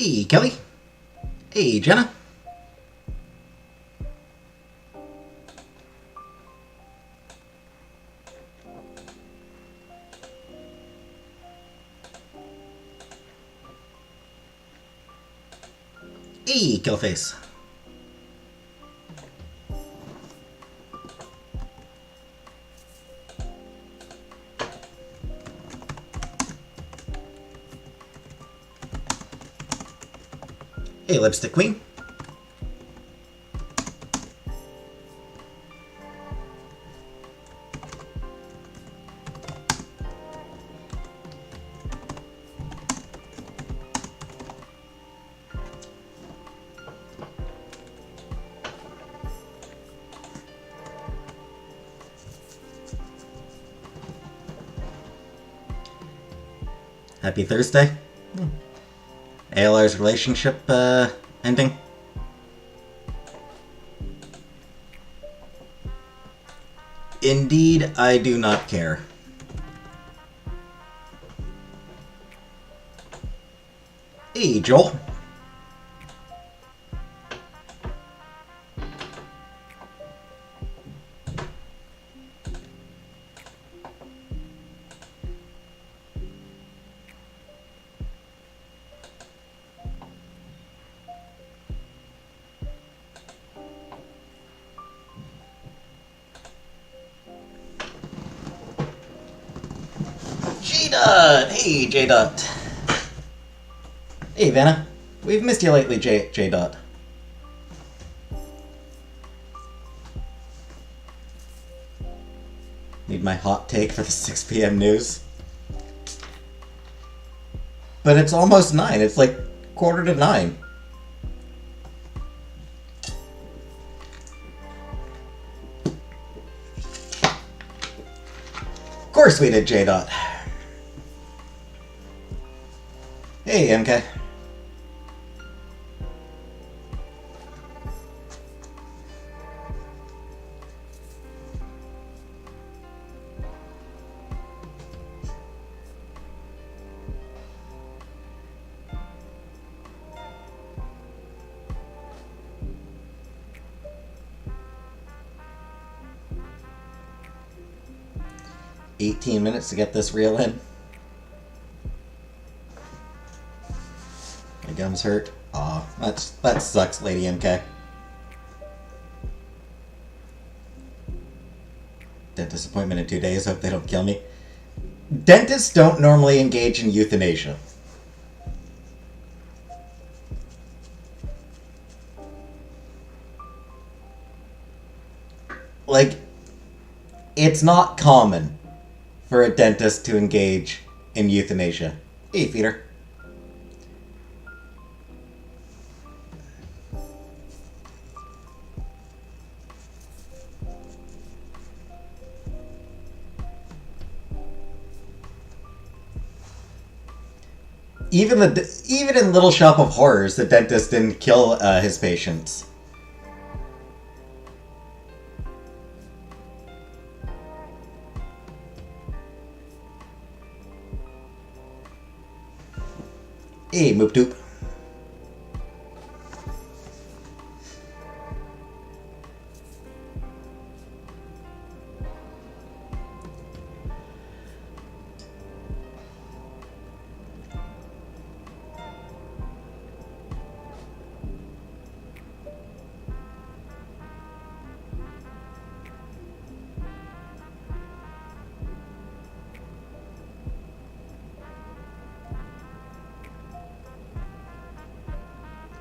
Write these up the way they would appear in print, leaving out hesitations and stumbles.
Hey, Kelly. Hey, Jenna. Hey, Killface. Hey, Lipstick Queen. Happy Thursday. ALR's relationship, ending. Indeed, I do not care. Hey, Joel. J-Dot! Hey, J-Dot. Hey, Vanna. We've missed you lately, J-Dot. Need my hot take for the 6 p.m. news? But it's almost 9. It's like 8:45. Of course we did, J-Dot. Hey, MK. $18 to get this reel in. My gums hurt. Aw, that sucks, Lady MK. Dentist appointment in 2 days. Hope they don't kill me. Dentists don't normally engage in euthanasia. Like, it's not common for a dentist to engage in euthanasia. Hey, Feeder. Even in Little Shop of Horrors, the dentist didn't kill his patients. Hey, Moop Doop.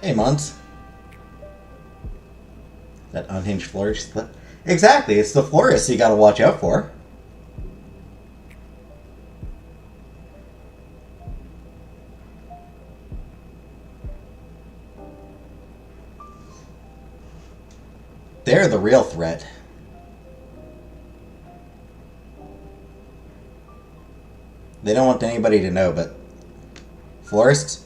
Hey, Mons. That unhinged florist. Exactly, it's the florist you gotta watch out for. They're the real threat. They don't want anybody to know, but florists?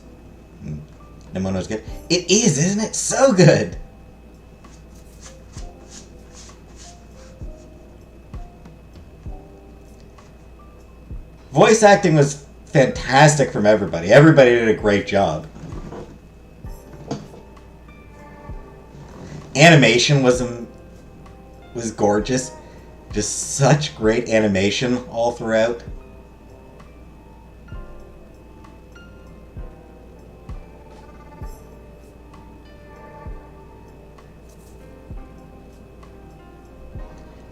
No one knows good. It is, isn't it? So good! Voice acting was fantastic from everybody. Everybody did a great job. Animation was gorgeous. Just such great animation all throughout.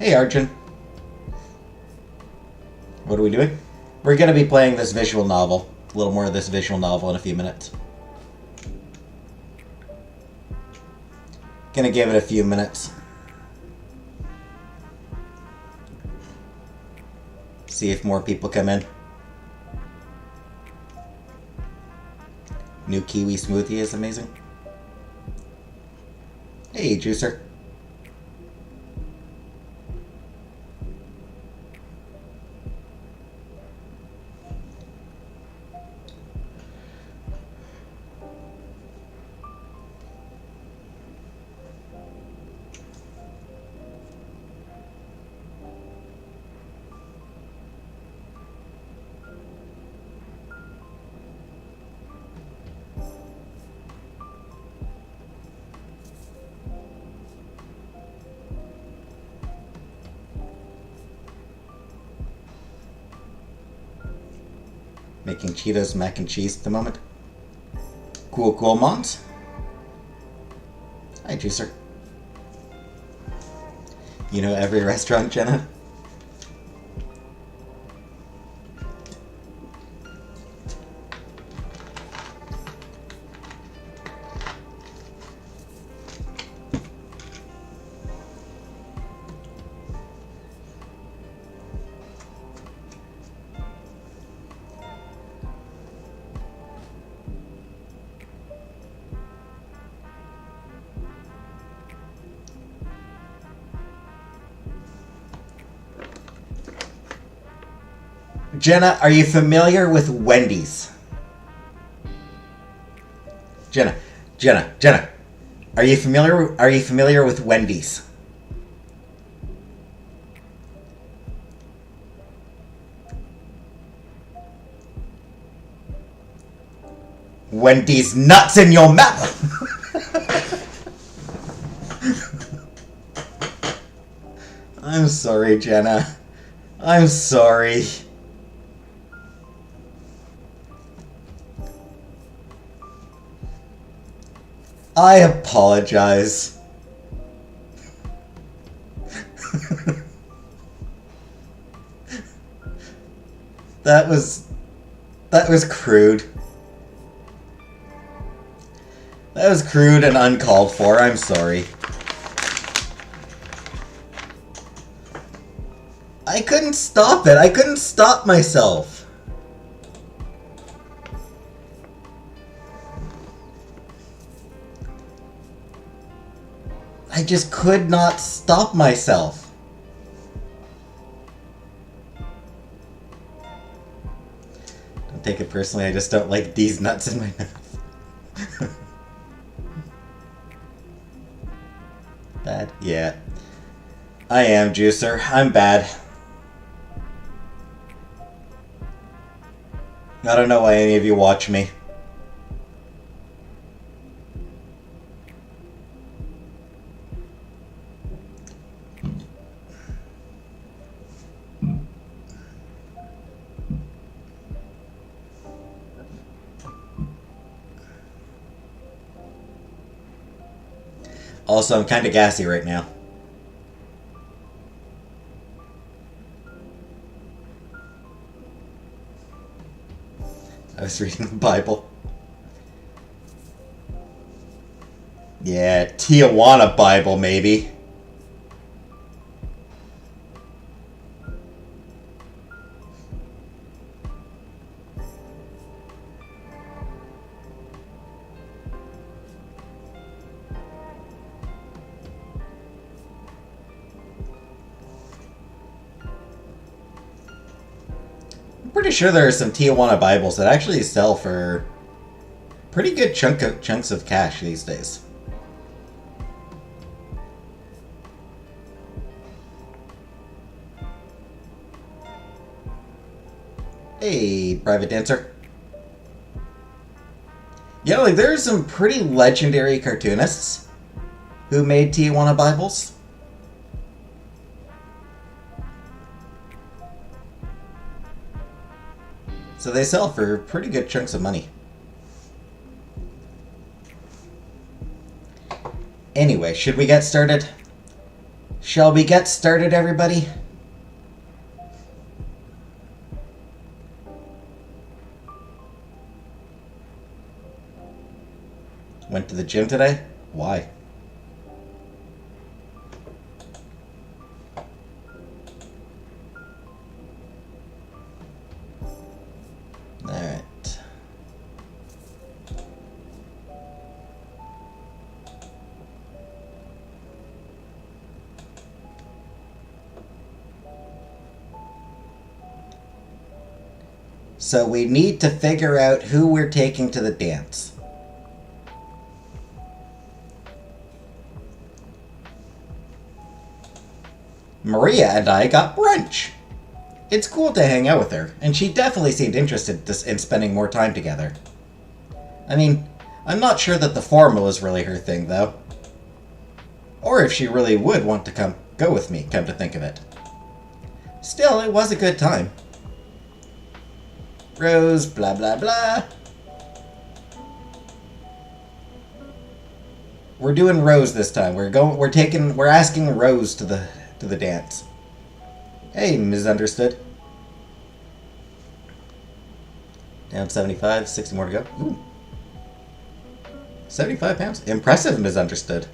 Hey Arjun. What are we doing? We're going to be playing this visual novel. A little more of this visual novel in a few minutes. Gonna give it a few minutes. See if more people come in. New kiwi smoothie is amazing. Hey, Juicer. Making Cheetos mac and cheese at the moment. Cool, cool, Mons. Hi, Juicer. You know every restaurant, Jenna? Jenna, are you familiar with Wendy's? Jenna, are you familiar with Wendy's? Wendy's nuts in your mouth. I'm sorry, Jenna. I'm sorry. I apologize. That was crude. That was crude and uncalled for. I'm sorry. I couldn't stop it. I couldn't stop myself. I just could not stop myself. Don't take it personally, I just don't like these nuts in my mouth. Bad? Yeah. I am, Juicer. I'm bad. I don't know why any of you watch me. Also, I'm kind of gassy right now. I was reading the Bible. Yeah, Tijuana Bible, maybe. Pretty sure there are some Tijuana Bibles that actually sell for pretty good chunks of cash these days. Hey, Private Dancer. Yeah, like there's some pretty legendary cartoonists who made Tijuana Bibles. So they sell for pretty good chunks of money. Anyway, should we get started? Shall we get started, everybody? Went to the gym today? Why? Alright. So we need to figure out who we're taking to the dance. Maria and I got brunch. It's cool to hang out with her, and she definitely seemed interested in spending more time together. I mean, I'm not sure that the formal is really her thing, though. Or if she really would want to go with me, come to think of it. Still, it was a good time. Rose, blah blah blah. We're doing Rose this time. We're asking Rose to the dance. Hey, misunderstood. Down 75, 60 more to go. Ooh. 75 pounds. Impressive, misunderstood.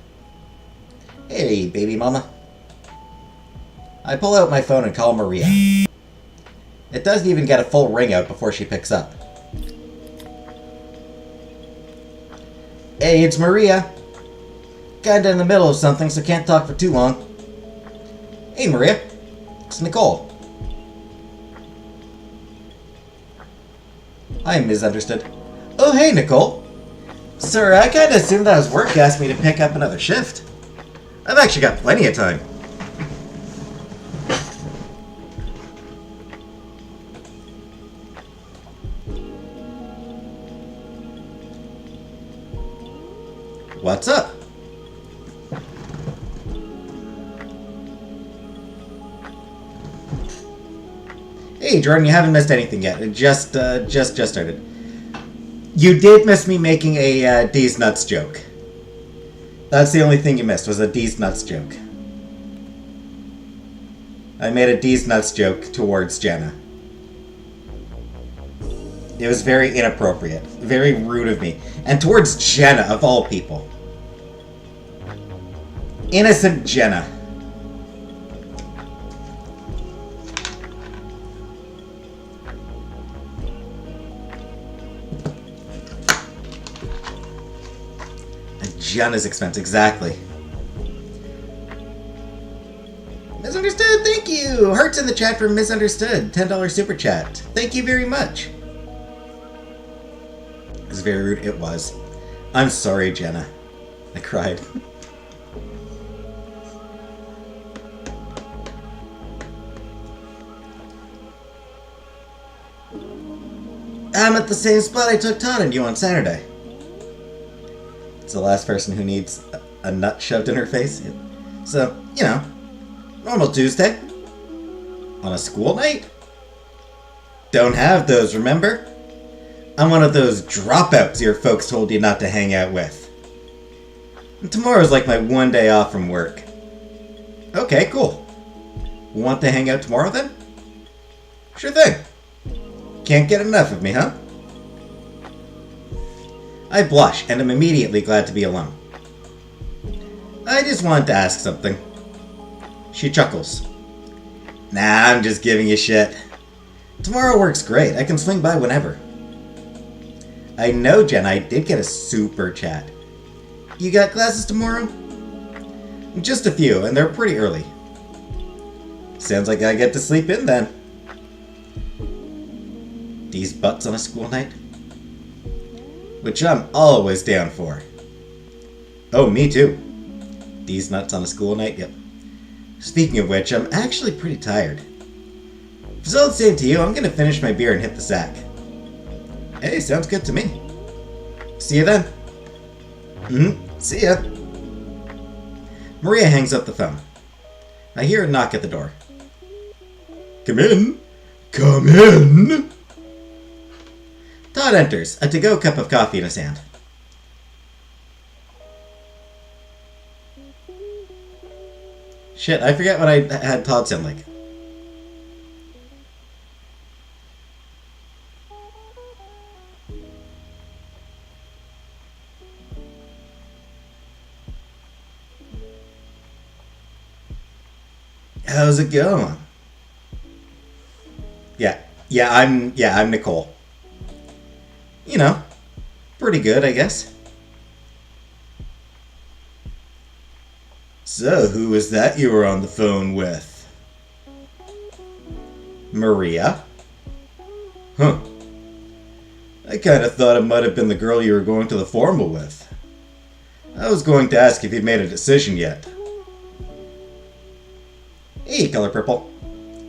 Hey, baby mama. I pull out my phone and call Maria. It doesn't even get a full ring out before she picks up. Hey, it's Maria. Kinda in the middle of something, so can't talk for too long. Hey, Maria. It's Nicole. Hi, misunderstood. Oh, hey, Nicole. Sorry, I kinda assumed that was work asked me to pick up another shift. I've actually got plenty of time. What's up? Hey, Jordan, you haven't missed anything yet. It just started. You did miss me making a D's Nuts joke. That's the only thing you missed, was a D's Nuts joke. I made a D's Nuts joke towards Jenna. It was very inappropriate. Very rude of me. And towards Jenna, of all people. Innocent Jenna. At Jenna's expense, exactly. Misunderstood, thank you! Hearts in the chat for Misunderstood. $10 super chat. Thank you very much. It was very rude. It was. I'm sorry, Jenna. I cried. I'm at the same spot I took Todd and you on Saturday. It's the last person who needs a nut shoved in her face. So, you know, normal Tuesday. On a school night? Don't have those, remember? I'm one of those dropouts your folks told you not to hang out with. And tomorrow's like my one day off from work. Okay, cool. Want to hang out tomorrow then? Sure thing. Can't get enough of me, huh? I blush and am immediately glad to be alone. I just wanted to ask something. She chuckles. Nah, I'm just giving you shit. Tomorrow works great. I can swing by whenever. I know, Jen, I did get a super chat. You got classes tomorrow? Just a few, and they're pretty early. Sounds like I get to sleep in then. These butts on a school night? Which I'm always down for. Oh, me too. These nuts on a school night? Yep. Speaking of which, I'm actually pretty tired. If it's all the same to you, I'm gonna finish my beer and hit the sack. Hey, sounds good to me. See you then. See ya. Maria hangs up the phone. I hear a knock at the door. Come in. Come in. Todd enters, a to-go cup of coffee in his hand. Shit, I forget what I had Todd sound like. How's it going? I'm Nicole. You know, pretty good, I guess. So, who was that you were on the phone with? Maria? Huh. I kinda thought it might have been the girl you were going to the formal with. I was going to ask if you'd made a decision yet. Hey, Color Purple.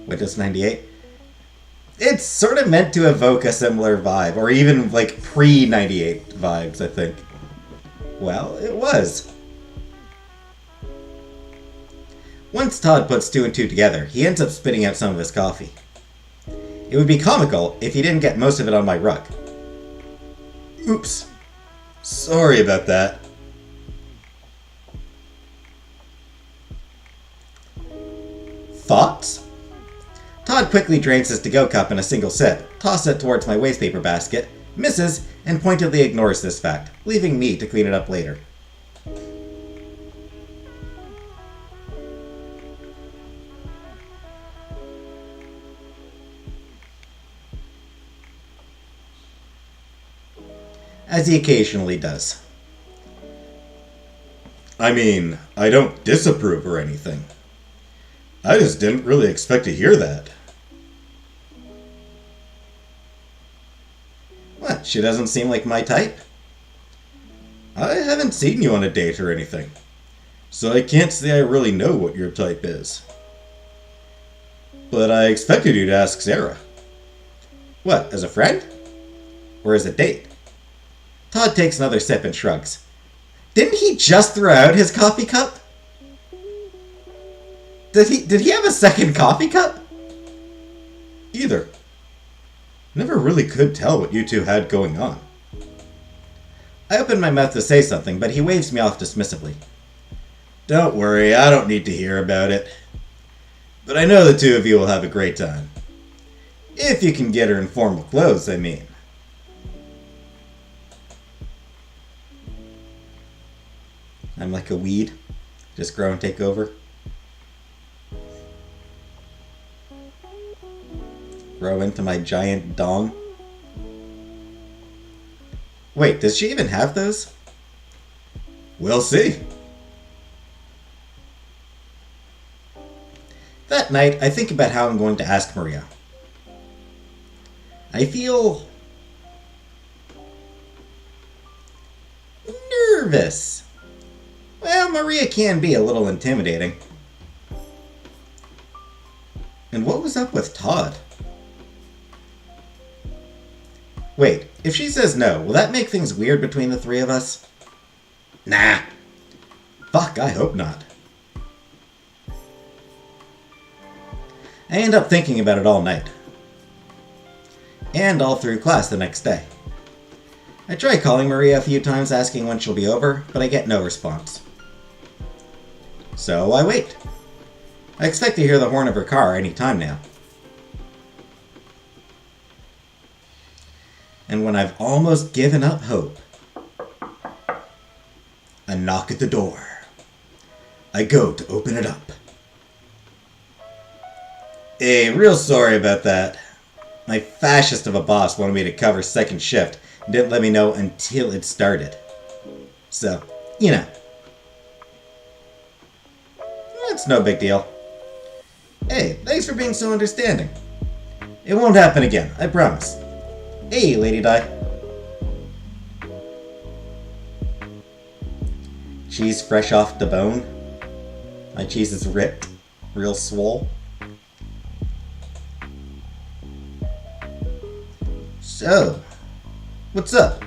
Windows 98. It's sort of meant to evoke a similar vibe, or even like pre-98 vibes, I think. Well, it was. Once Todd puts two and two together, he ends up spitting out some of his coffee. It would be comical if he didn't get most of it on my rug. Oops. Sorry about that. Thoughts? Todd quickly drains his to-go cup in a single sip, tosses it towards my wastepaper basket, misses, and pointedly ignores this fact, leaving me to clean it up later. As he occasionally does. I mean, I don't disapprove or anything. I just didn't really expect to hear that. What, she doesn't seem like my type? I haven't seen you on a date or anything, so I can't say I really know what your type is. But I expected you to ask Sarah. What, as a friend? Or as a date? Todd takes another sip and shrugs. Didn't he just throw out his coffee cup? Did he have a second coffee cup? Either. Never really could tell what you two had going on. I open my mouth to say something, but he waves me off dismissively. Don't worry, I don't need to hear about it. But I know the two of you will have a great time. If you can get her in formal clothes, I mean. I'm like a weed. Just grow and take over. Grow into my giant dong. Wait, does she even have those? We'll see. That night, I think about how I'm going to ask Maria. I feel nervous. Well, Maria can be a little intimidating. And what was up with Todd? Wait, if she says no, will that make things weird between the three of us? Nah. Fuck, I hope not. I end up thinking about it all night. And all through class the next day. I try calling Maria a few times asking when she'll be over, but I get no response. So I wait. I expect to hear the horn of her car any time now. And when I've almost given up hope, a knock at the door. I go to open it up. Hey, real sorry about that. My fascist of a boss wanted me to cover second shift and didn't let me know until it started. So, you know. It's no big deal. Hey, thanks for being so understanding. It won't happen again, I promise. Hey, Lady Di. Cheese fresh off the bone. My cheese is ripped. Real swole. So, what's up?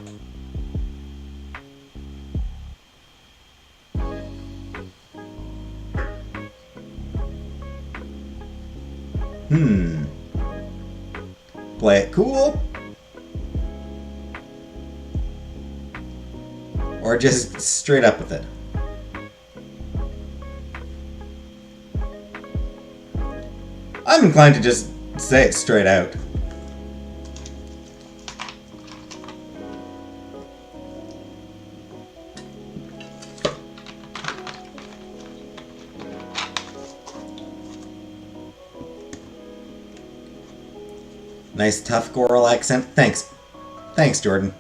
Play it cool? Or just straight up with it? I'm inclined to just say it straight out. Nice tough Goral accent. Thanks. Thanks, Jordan.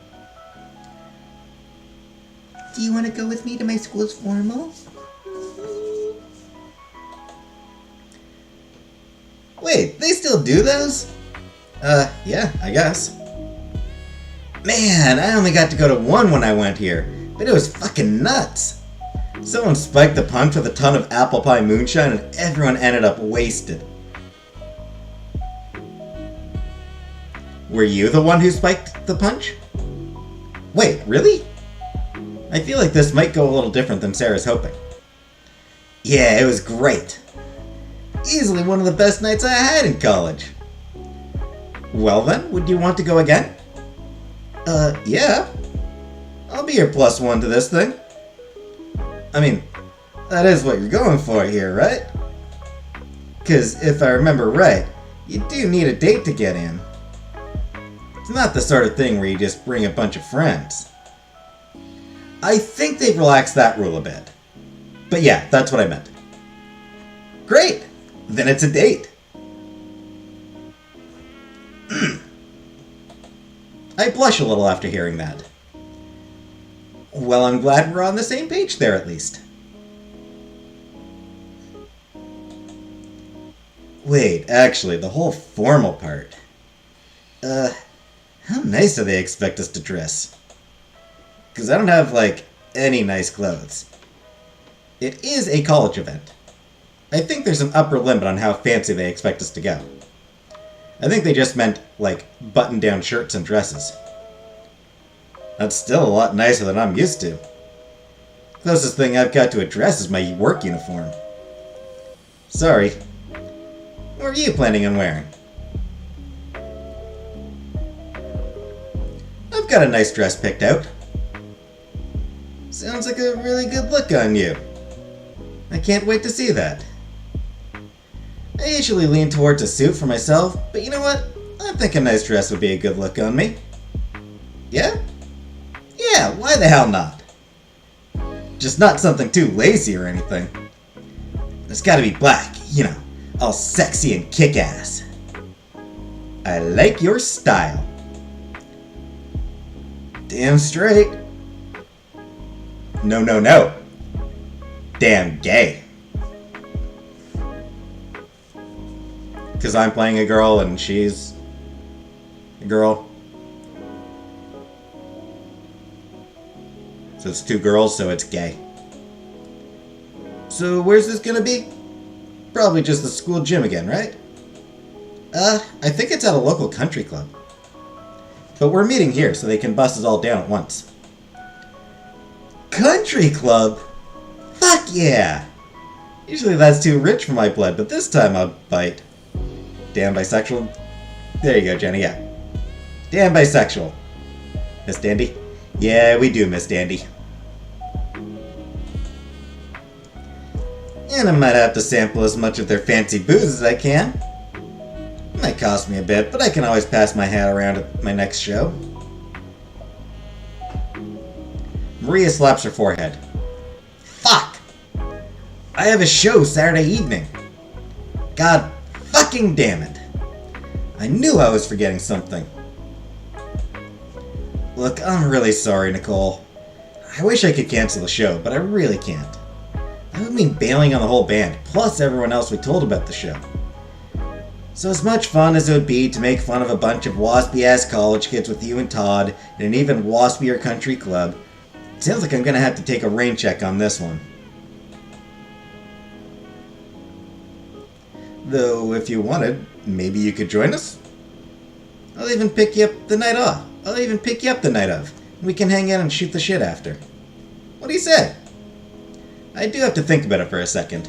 Do you want to go with me to my school's formal? Wait, they still do those? Yeah, I guess. Man, I only got to go to one when I went here, but it was fucking nuts. Someone spiked the punch with a ton of apple pie moonshine and everyone ended up wasted. Were you the one who spiked the punch? Wait, really? I feel like this might go a little different than Sarah's hoping. Yeah, it was great. Easily one of the best nights I had in college. Well then, would you want to go again? Yeah. I'll be your +1 to this thing. I mean, that is what you're going for here, right? 'Cause if I remember right, you do need a date to get in. It's not the sort of thing where you just bring a bunch of friends. I think they've relaxed that rule a bit. But yeah, that's what I meant. Great! Then it's a date. I blush a little after hearing that. Well, I'm glad we're on the same page there at least. Wait, actually, the whole formal part. How nice do they expect us to dress? Because I don't have, like, any nice clothes. It is a college event. I think there's an upper limit on how fancy they expect us to go. I think they just meant, like, button-down shirts and dresses. That's still a lot nicer than I'm used to. Closest thing I've got to a dress is my work uniform. Sorry. What are you planning on wearing? I've got a nice dress picked out. Sounds like a really good look on you. I can't wait to see that. I usually lean towards a suit for myself, but you know what? I think a nice dress would be a good look on me. Yeah? Yeah, why the hell not? Just not something too lazy or anything. It's gotta be black, you know, all sexy and kick-ass. I like your style. Damn straight. No, no, no. Damn gay. Because I'm playing a girl and she's a girl. So it's two girls, so it's gay. So where's this gonna be? Probably just the school gym again, right? I think it's at a local country club. But we're meeting here so they can bust us all down at once. Country club? Fuck yeah! Usually that's too rich for my blood, but this time I'll bite. Damn bisexual. There you go, Jenny, yeah. Damn bisexual. Miss Dandy? Yeah, we do, Miss Dandy. And I might have to sample as much of their fancy booze as I can. It might cost me a bit, but I can always pass my hat around at my next show. Maria slaps her forehead. Fuck! I have a show Saturday evening. God fucking damn it. I knew I was forgetting something. Look, I'm really sorry, Nicole. I wish I could cancel the show, but I really can't. That would mean bailing on the whole band, plus everyone else we told about the show. So as much fun as it would be to make fun of a bunch of waspy-ass college kids with you and Todd in an even waspier country club, it sounds like I'm gonna have to take a rain check on this one. Though, if you wanted, maybe you could join us? I'll even pick you up the night off. I'll even pick you up the night of. We can hang out and shoot the shit after. What do you say? I do have to think about it for a second.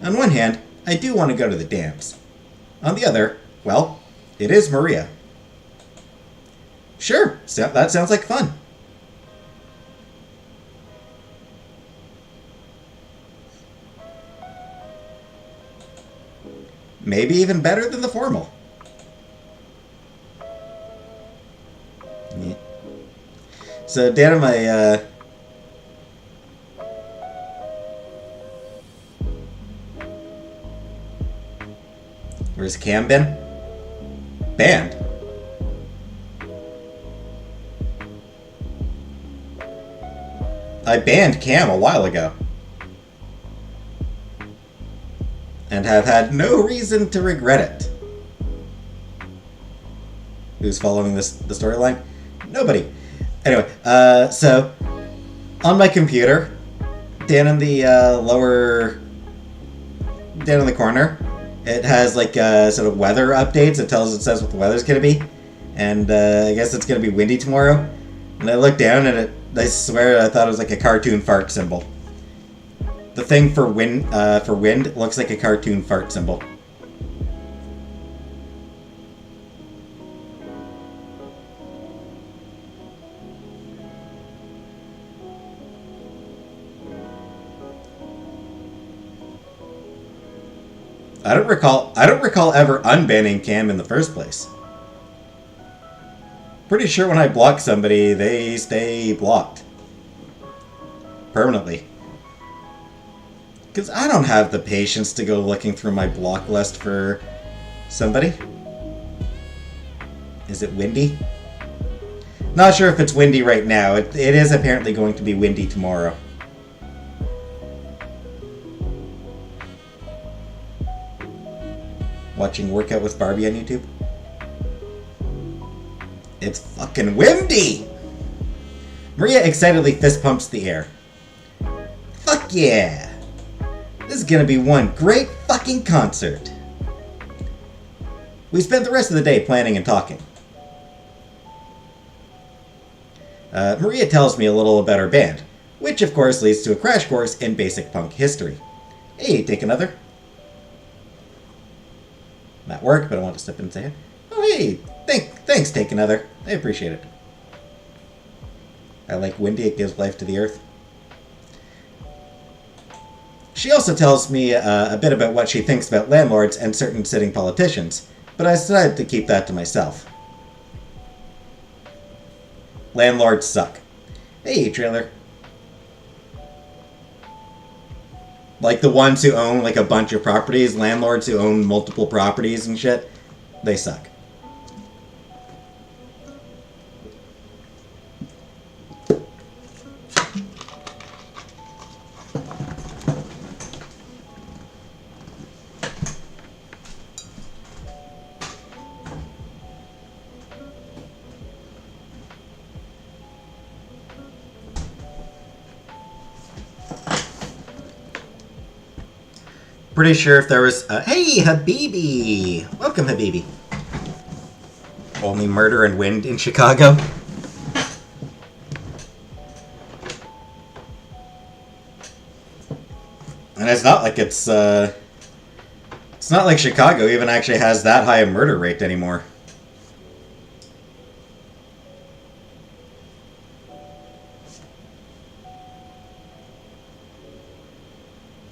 On one hand, I do want to go to the dance. On the other, well, it is Maria. Sure, that sounds like fun. Maybe even better than the formal. Yeah. So down in my where's Cam been? Banned. I banned Cam a while ago. And have had no reason to regret it. Who's following the storyline? Nobody. Anyway, so on my computer, down in the down in the corner, it has like sort of weather updates. It says what the weather's gonna be, and I guess it's gonna be windy tomorrow. And I looked down and I swear I thought it was like a cartoon fart symbol. The thing for wind looks like a cartoon fart symbol. I don't recall ever unbanning Cam in the first place. Pretty sure when I block somebody, they stay blocked. Permanently. Because I don't have the patience to go looking through my block list for somebody. Is it windy? Not sure if it's windy right now. It is apparently going to be windy tomorrow. Watching Workout with Barbie on YouTube? It's fucking windy! Maria excitedly fist pumps the air. Fuck yeah! This is gonna be one great fucking concert. We spent the rest of the day planning and talking. Maria tells me a little about her band, which of course leads to a crash course in basic punk history. Hey, take another. I'm at work, but I want to step in and say, oh hey, thanks, take another. I appreciate it. I like windy, it gives life to the earth. She also tells me a bit about what she thinks about landlords and certain sitting politicians, but I decided to keep that to myself. Landlords suck. Hey, trailer. Like the ones who own like a bunch of properties, landlords who own multiple properties and shit, they suck. Pretty sure if there was hey, Habibi! Welcome, Habibi. Only murder and wind in Chicago. And it's not like it's not like Chicago even actually has that high a murder rate anymore.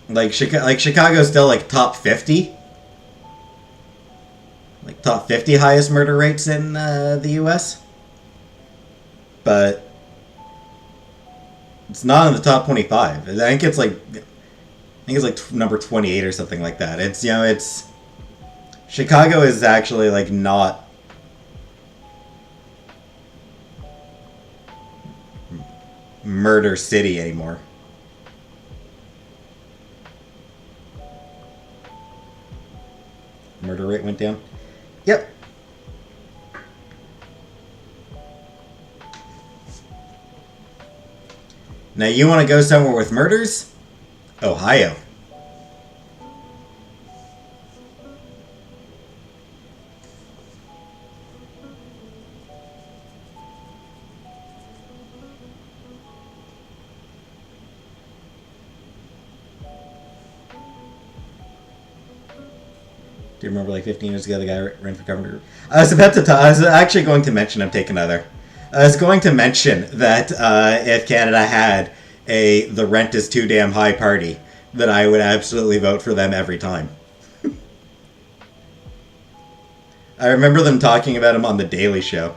Like Chicago's still like top 50. Like top 50 highest murder rates in the US. But it's not in the top 25. I think it's like number 28 or something like that. It's, you know, it's Chicago is actually like not murder city anymore. Murder rate went down. Yep. Now you want to go somewhere with murders? Ohio. Do you remember like 15 years ago the guy ran for governor? I was actually going to mention I'm taking another. I was going to mention that if Canada had the rent is too damn high party, that I would absolutely vote for them every time. I remember them talking about him on The Daily Show.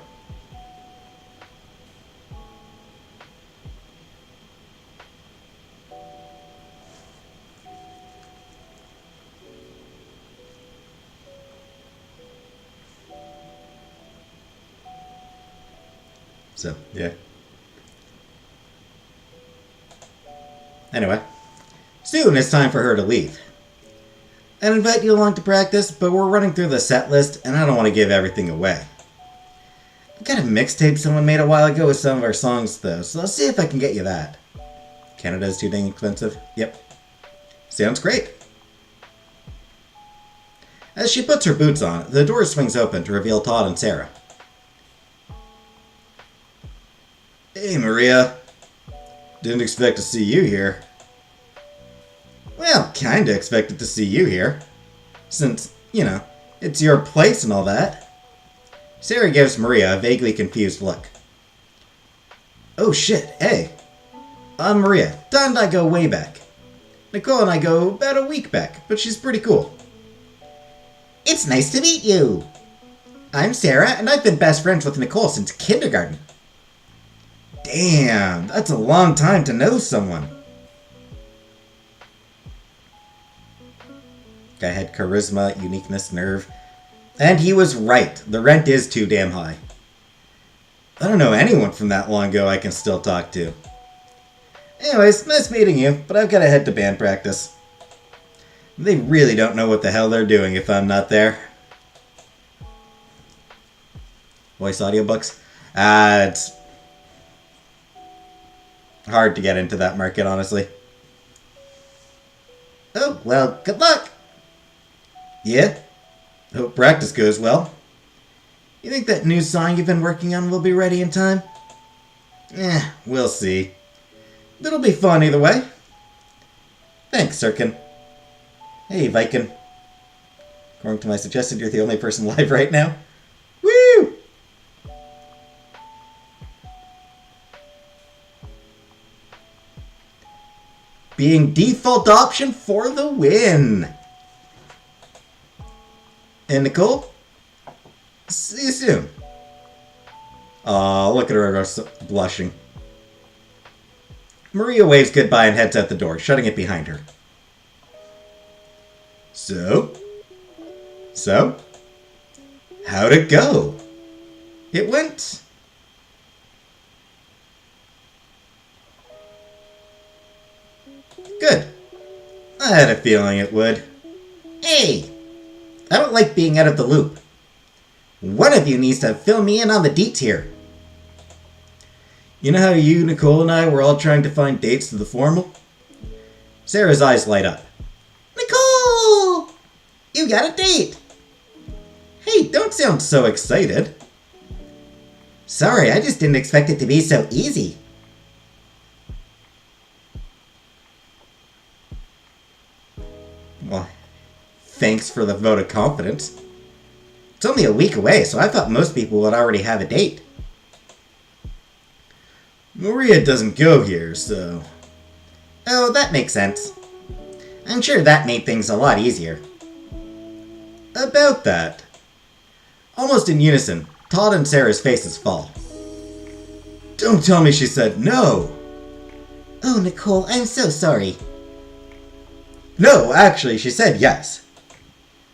So, yeah. Anyway, soon it's time for her to leave. I'd invite you along to practice, but we're running through the set list, and I don't want to give everything away. I've got a mixtape someone made a while ago with some of our songs, though, so I'll see if I can get you that. Canada's too dang expensive? Yep. Sounds great. As she puts her boots on, the door swings open to reveal Todd and Sarah. Hey, Maria. Didn't expect to see you here. Well, kinda expected to see you here. Since, you know, it's your place and all that. Sarah gives Maria a vaguely confused look. Oh shit, hey. I'm Maria. Todd and I go way back. Nicole and I go about a week back, but she's pretty cool. It's nice to meet you. I'm Sarah, and I've been best friends with Nicole since kindergarten. Damn, that's a long time to know someone. Guy had charisma, uniqueness, nerve. And he was right. The rent is too damn high. I don't know anyone from that long ago I can still talk to. Anyways, nice meeting you, but I've got to head to band practice. They really don't know what the hell they're doing if I'm not there. Voice audiobooks? It's hard to get into that market, honestly. Oh, well, good luck! Yeah? Hope practice goes well. You think that new song you've been working on will be ready in time? We'll see. It'll be fun either way. Thanks, Sirkin. Hey, Viking. According to my suggestion, you're the only person live right now. Woo! Being default option for the win. And Nicole, see you soon. Aw, look at her blushing. Maria waves goodbye and heads out the door, shutting it behind her. So? How'd it go? It went... Good. I had a feeling it would. Hey! I don't like being out of the loop. One of you needs to fill me in on the deets here. You know how you, Nicole, and I were all trying to find dates to the formal? Sarah's eyes light up. Nicole! You got a date! Hey, don't sound so excited. Sorry, I just didn't expect it to be so easy. Well, thanks for the vote of confidence. It's only a week away, so I thought most people would already have a date. Maria doesn't go here, so... Oh, that makes sense. I'm sure that made things a lot easier. About that. Almost in unison, Todd and Sarah's faces fall. Don't tell me she said no! Oh, Nicole, I'm so sorry. No, actually, she said yes.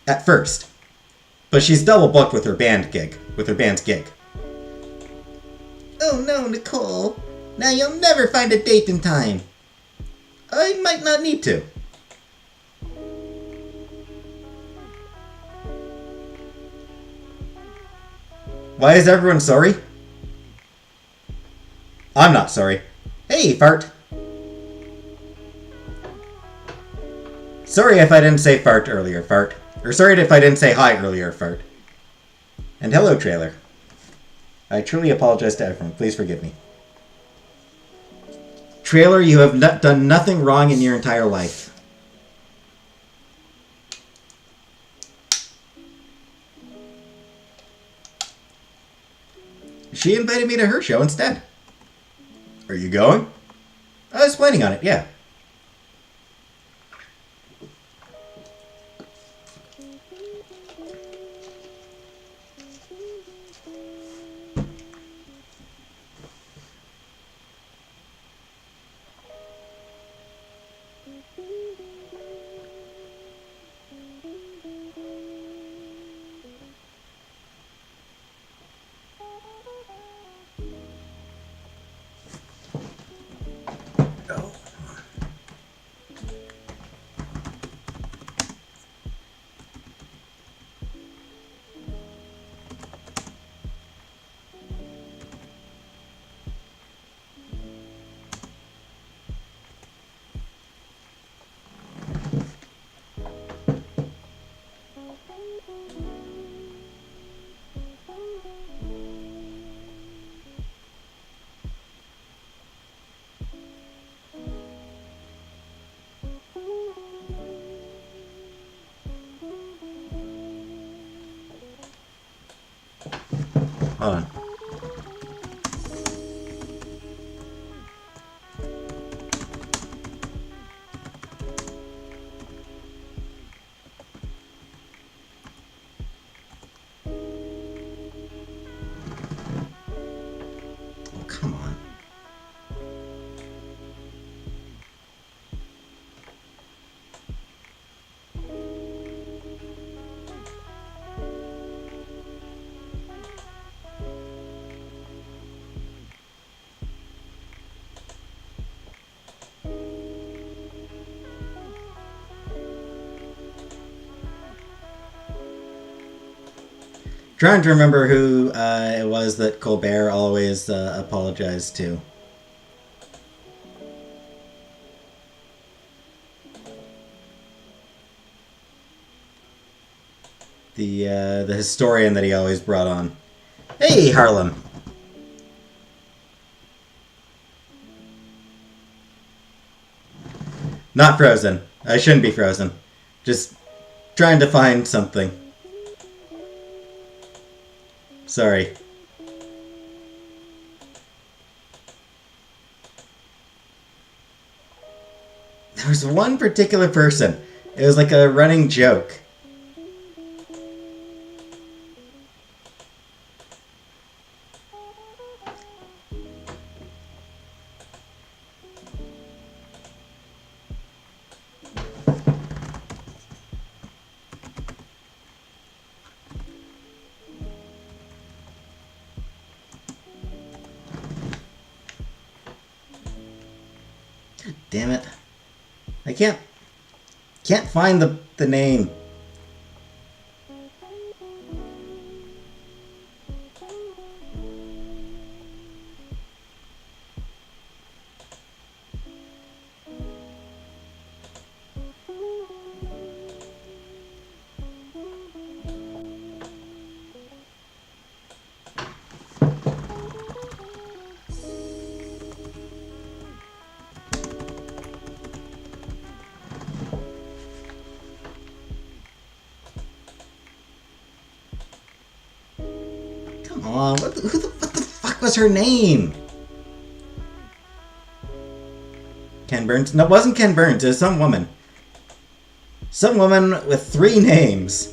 At first. But she's double booked with her band's gig. Oh no, Nicole. Now you'll never find a date in time. I might not need to. Why is everyone sorry? I'm not sorry. Hey, fart. Sorry if I didn't say fart earlier, fart. Or sorry if I didn't say hi earlier, fart. And hello, trailer. I truly apologize to everyone. Please forgive me. Trailer, you have done nothing wrong in your entire life. she invited me to her show instead. Are you going? I was planning on it, yeah. Hold on. Oh, come on. Trying to remember who it was that Colbert always apologized to. The historian that he always brought on. Hey, Harlem. Not frozen. I shouldn't be frozen. Just trying to find something. Sorry. There was one particular person. It was like a running joke. Damn it. I can't find the name. Aw, what the fuck was her name? Ken Burns? No, it wasn't Ken Burns. It was some woman. Some woman with 3 names.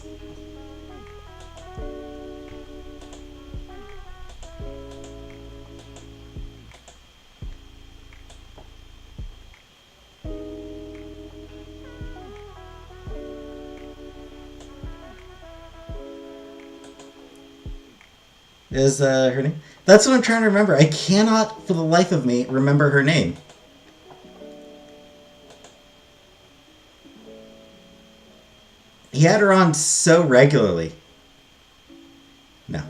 Is her name? That's what I'm trying to remember. I cannot, for the life of me, remember her name. He had her on so regularly. No.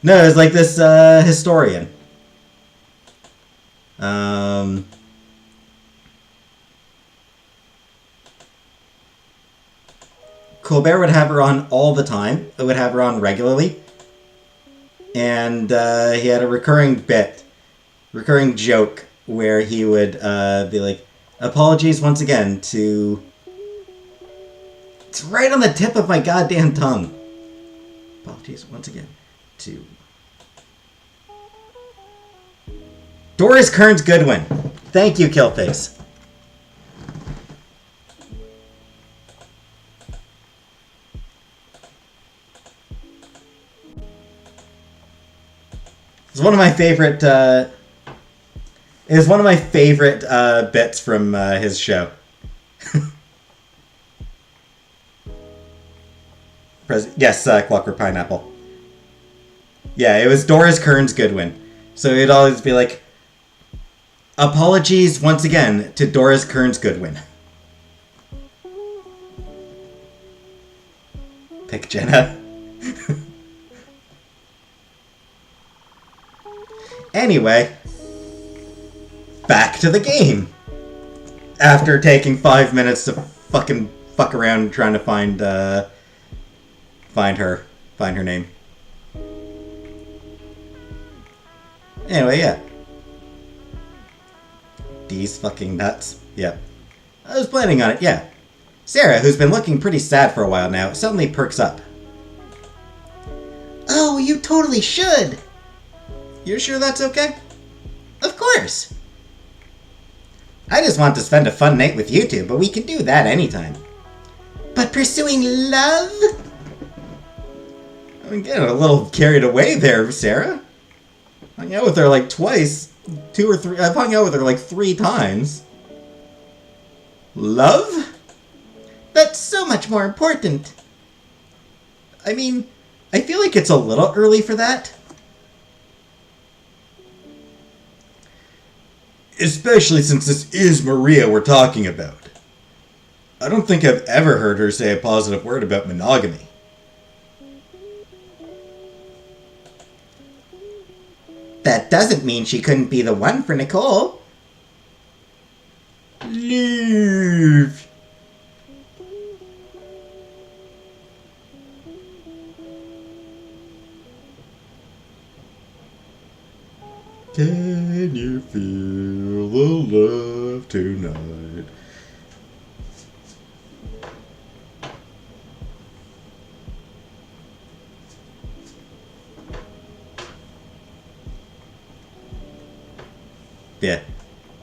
No, it's like this historian. Colbert would have her on all the time. It would have her on regularly. And he had a recurring joke, where he would be like, apologies once again to... It's right on the tip of my goddamn tongue. Apologies once again to Doris Kearns Goodwin. Thank you, Killface. It's one of my favorite. It is one of my favorite bits from his show. Yes, Clockwork Pineapple. Yeah, it was Doris Kearns Goodwin. So it'd always be like, apologies once again to Doris Kearns Goodwin. Pick Jenna. Anyway, back to the game. After taking 5 minutes to fucking fuck around trying to find her name. Anyway, yeah. These fucking nuts. Yep. I was planning on it, yeah. Sarah, who's been looking pretty sad for a while now, suddenly perks up. Oh, you totally should! You're sure that's okay? Of course! I just want to spend a fun night with you two, but we can do that anytime. But pursuing love? I'm getting a little carried away there, Sarah. I hung out with her like twice. 2 or 3. I've hung out with her like 3 times. Love? That's so much more important. I mean, I feel like it's a little early for that. Especially since this is Maria we're talking about. I don't think I've ever heard her say a positive word about monogamy. That doesn't mean she couldn't be the one for Nicole. Leave. Can you feel the love tonight? Yeah.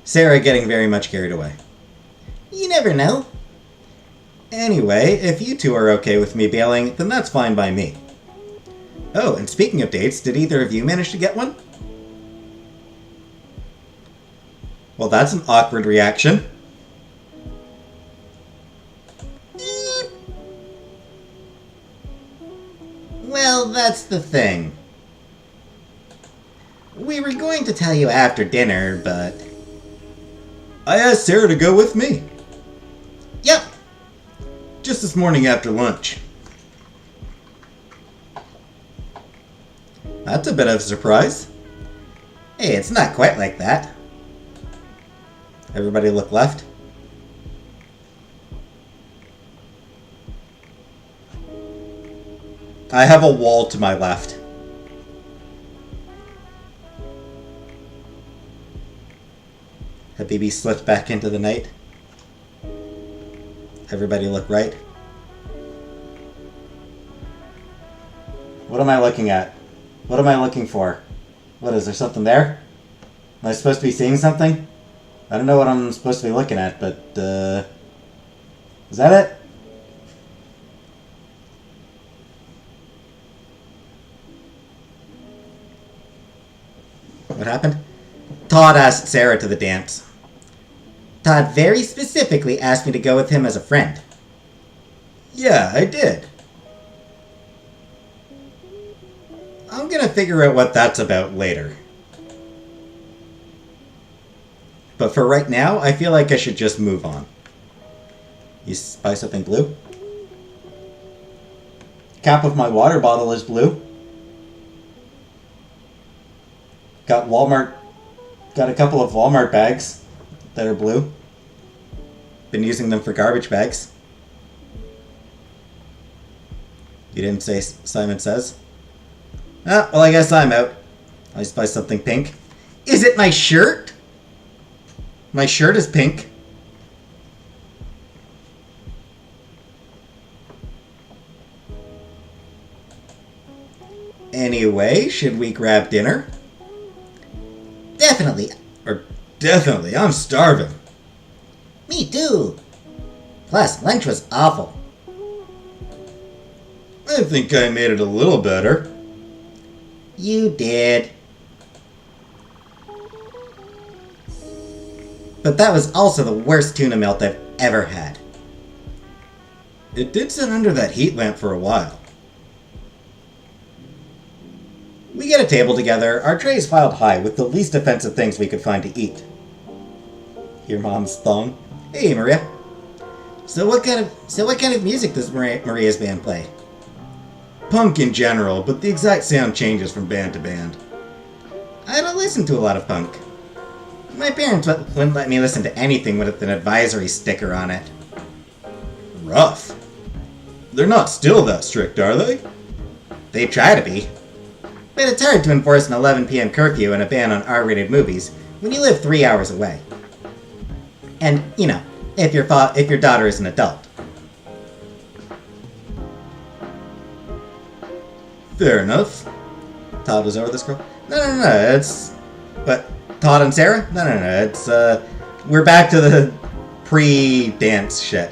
Sarah getting very much carried away. You never know. Anyway, if you two are okay with me bailing, then that's fine by me. Oh, and speaking of dates, did either of you manage to get one? Well, that's an awkward reaction. Well, that's the thing. We were going to tell you after dinner, but... I asked Sarah to go with me. Yep. Just this morning after lunch. That's a bit of a surprise. Hey, it's not quite like that. Everybody look left. I have a wall to my left. Habibi slipped back into the night. Everybody look right. What am I looking at? What am I looking for? What, is there something there? Am I supposed to be seeing something? I don't know what I'm supposed to be looking at, but, is that it? What happened? Todd asked Sarah to the dance. Todd very specifically asked me to go with him as a friend. Yeah, I did. I'm gonna figure out what that's about later. But for right now, I feel like I should just move on. You spy something blue? Cap of my water bottle is blue. Got a couple of Walmart bags that are blue. Been using them for garbage bags. You didn't say Simon Says? Ah, well, I guess I'm out. I spy something pink. Is it my shirt? My shirt is pink. Anyway, should we grab dinner? Definitely. Or definitely, I'm starving. Me too. Plus, lunch was awful. I think I made it a little better. You did. But that was also the worst tuna melt I've ever had. It did sit under that heat lamp for a while. We get a table together, our trays piled high with the least offensive things we could find to eat. Your mom's thong. Hey, Maria. So what kind of music does Maria's band play? Punk in general, but the exact sound changes from band to band. I don't listen to a lot of punk. My parents wouldn't let me listen to anything with an advisory sticker on it. Rough. They're not still that strict, are they? They try to be. But it's hard to enforce an 11 p.m. curfew and a ban on R-rated movies when you live 3 hours away. And, you know, if your daughter is an adult. Fair enough. Todd was over this girl? No, it's... But, Todd and Sarah? No, it's, we're back to the pre-dance shit.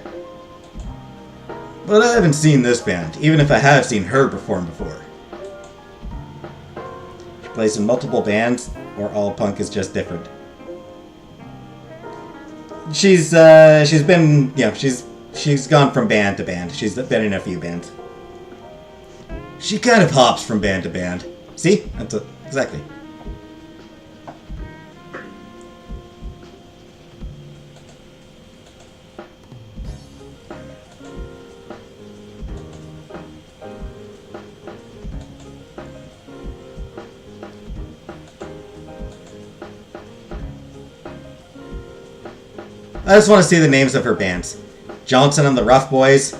But I haven't seen this band, even if I have seen her perform before. She plays in multiple bands, or all punk is just different. She's been, you know, she's gone from band to band. She's been in a few bands. She kind of hops from band to band. See? Exactly. I just want to see the names of her bands. Johnson and the Rough Boys.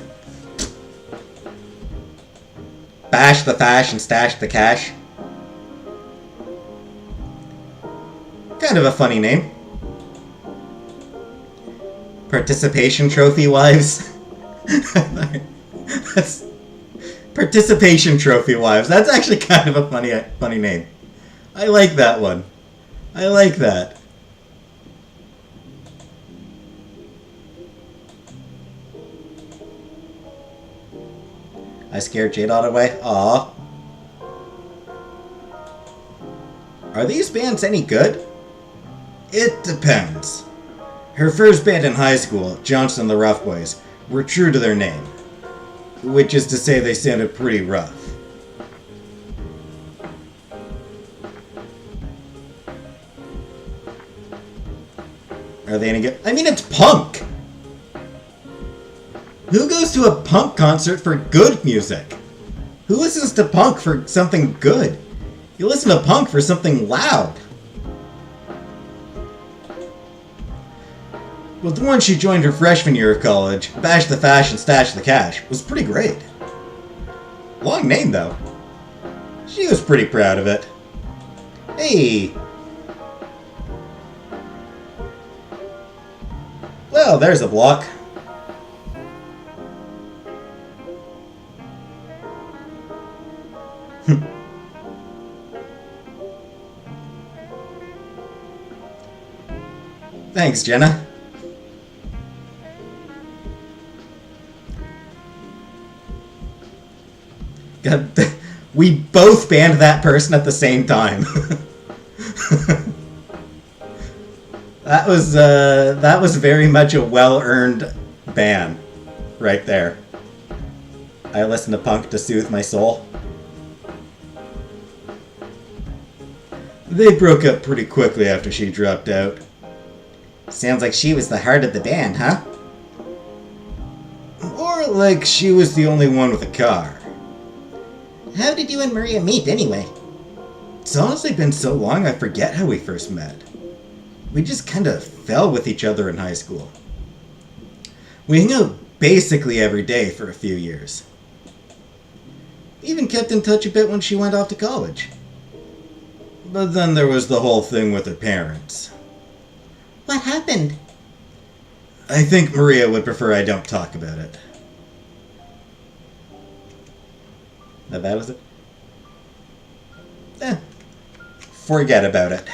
Bash the Fash and Stash the Cash. Kind of a funny name. Participation Trophy Wives. Participation Trophy Wives. That's actually kind of a funny name. I like that one. I like that. I scared J-Dot away? Aw. Are these bands any good? It depends. Her first band in high school, Johnson and the Rough Boys, were true to their name. Which is to say they sounded pretty rough. Are they any good? I mean, it's punk! Who goes to a punk concert for good music? Who listens to punk for something good? You listen to punk for something loud. Well, the one she joined her freshman year of college, Bash the Fash and Stash the Cash, was pretty great. Long name, though. She was pretty proud of it. Hey! Well, there's a block. Thanks, Jenna. God, we both banned that person at the same time. That was very much a well-earned ban, right there. I listen to punk to soothe my soul. They broke up pretty quickly after she dropped out. Sounds like she was the heart of the band, huh? Or like she was the only one with a car. How did you and Maria meet, anyway? It's honestly been so long I forget how we first met. We just kinda fell with each other in high school. We hung out basically every day for a few years. Even kept in touch a bit when she went off to college. But then there was the whole thing with her parents. What happened? I think Maria would prefer I don't talk about it. How bad was it? Forget about it.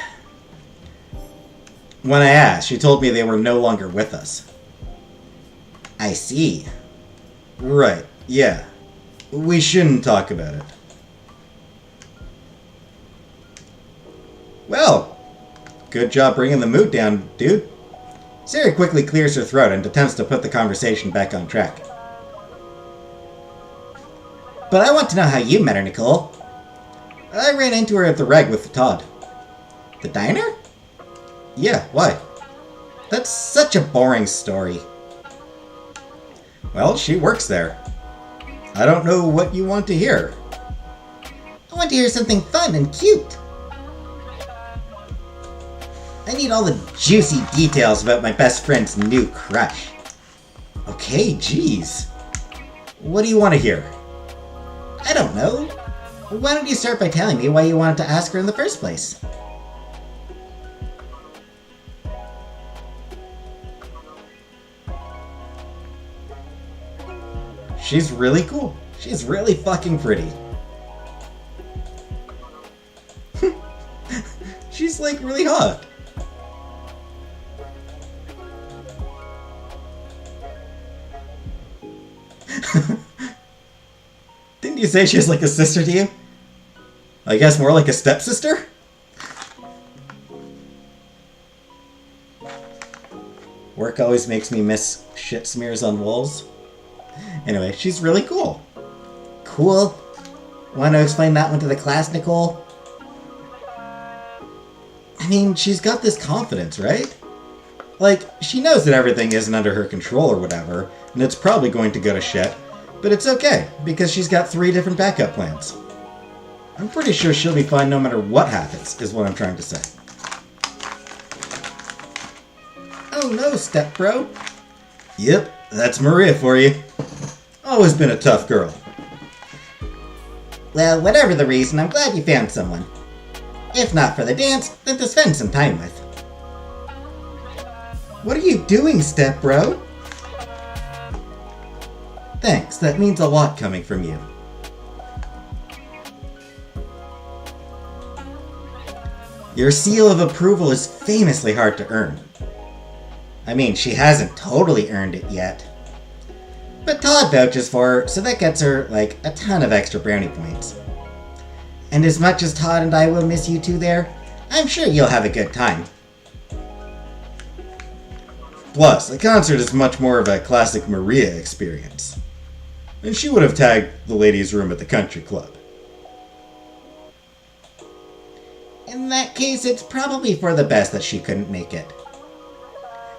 When I asked, she told me they were no longer with us. I see. Right, yeah. We shouldn't talk about it. Well, good job bringing the mood down, dude. Sarah quickly clears her throat and attempts to put the conversation back on track. But I want to know how you met her, Nicole. I ran into her at the reg with Todd. The diner? Yeah, why? That's such a boring story. Well, she works there. I don't know what you want to hear. I want to hear something fun and cute. I need all the juicy details about my best friend's new crush. Okay, geez. What do you want to hear? I don't know. Why don't you start by telling me why you wanted to ask her in the first place? She's really cool. She's really fucking pretty. She's like really hot. Didn't you say she's like a sister to you? I guess more like a stepsister? Work always makes me miss shit smears on walls. Anyway, she's really cool. Cool? Want to explain that one to the class, Nicole? I mean, she's got this confidence, right? Like, she knows that everything isn't under her control or whatever, and it's probably going to go to shit, but it's okay, because she's got 3 different backup plans. I'm pretty sure she'll be fine no matter what happens, is what I'm trying to say. Oh no, step bro. Yep, that's Maria for you. Always been a tough girl. Well, whatever the reason, I'm glad you found someone. If not for the dance, then to spend some time with. What are you doing, step bro? Thanks, that means a lot coming from you. Your seal of approval is famously hard to earn. I mean, she hasn't totally earned it yet. But Todd vouches for her, so that gets her, like, a ton of extra brownie points. And as much as Todd and I will miss you two there, I'm sure you'll have a good time. Plus, the concert is much more of a classic Maria experience. And she would have tagged the ladies' room at the country club. In that case, it's probably for the best that she couldn't make it.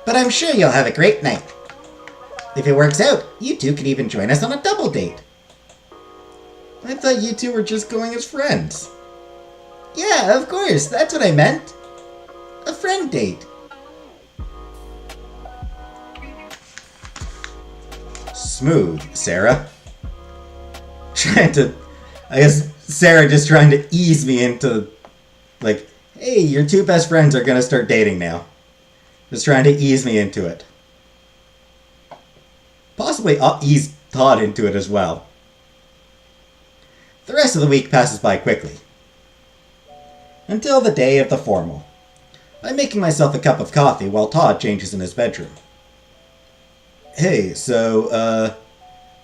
But I'm sure you'll have a great night. If it works out, you two could even join us on a double date. I thought you two were just going as friends. Yeah, of course, that's what I meant. A friend date. Smooth, Sarah. I guess Sarah just trying to ease me into, like, hey, your 2 best friends are gonna start dating now. Just trying to ease me into it. Possibly ease Todd into it as well. The rest of the week passes by quickly. Until the day of the formal. I'm making myself a cup of coffee while Todd changes in his bedroom. Hey, so,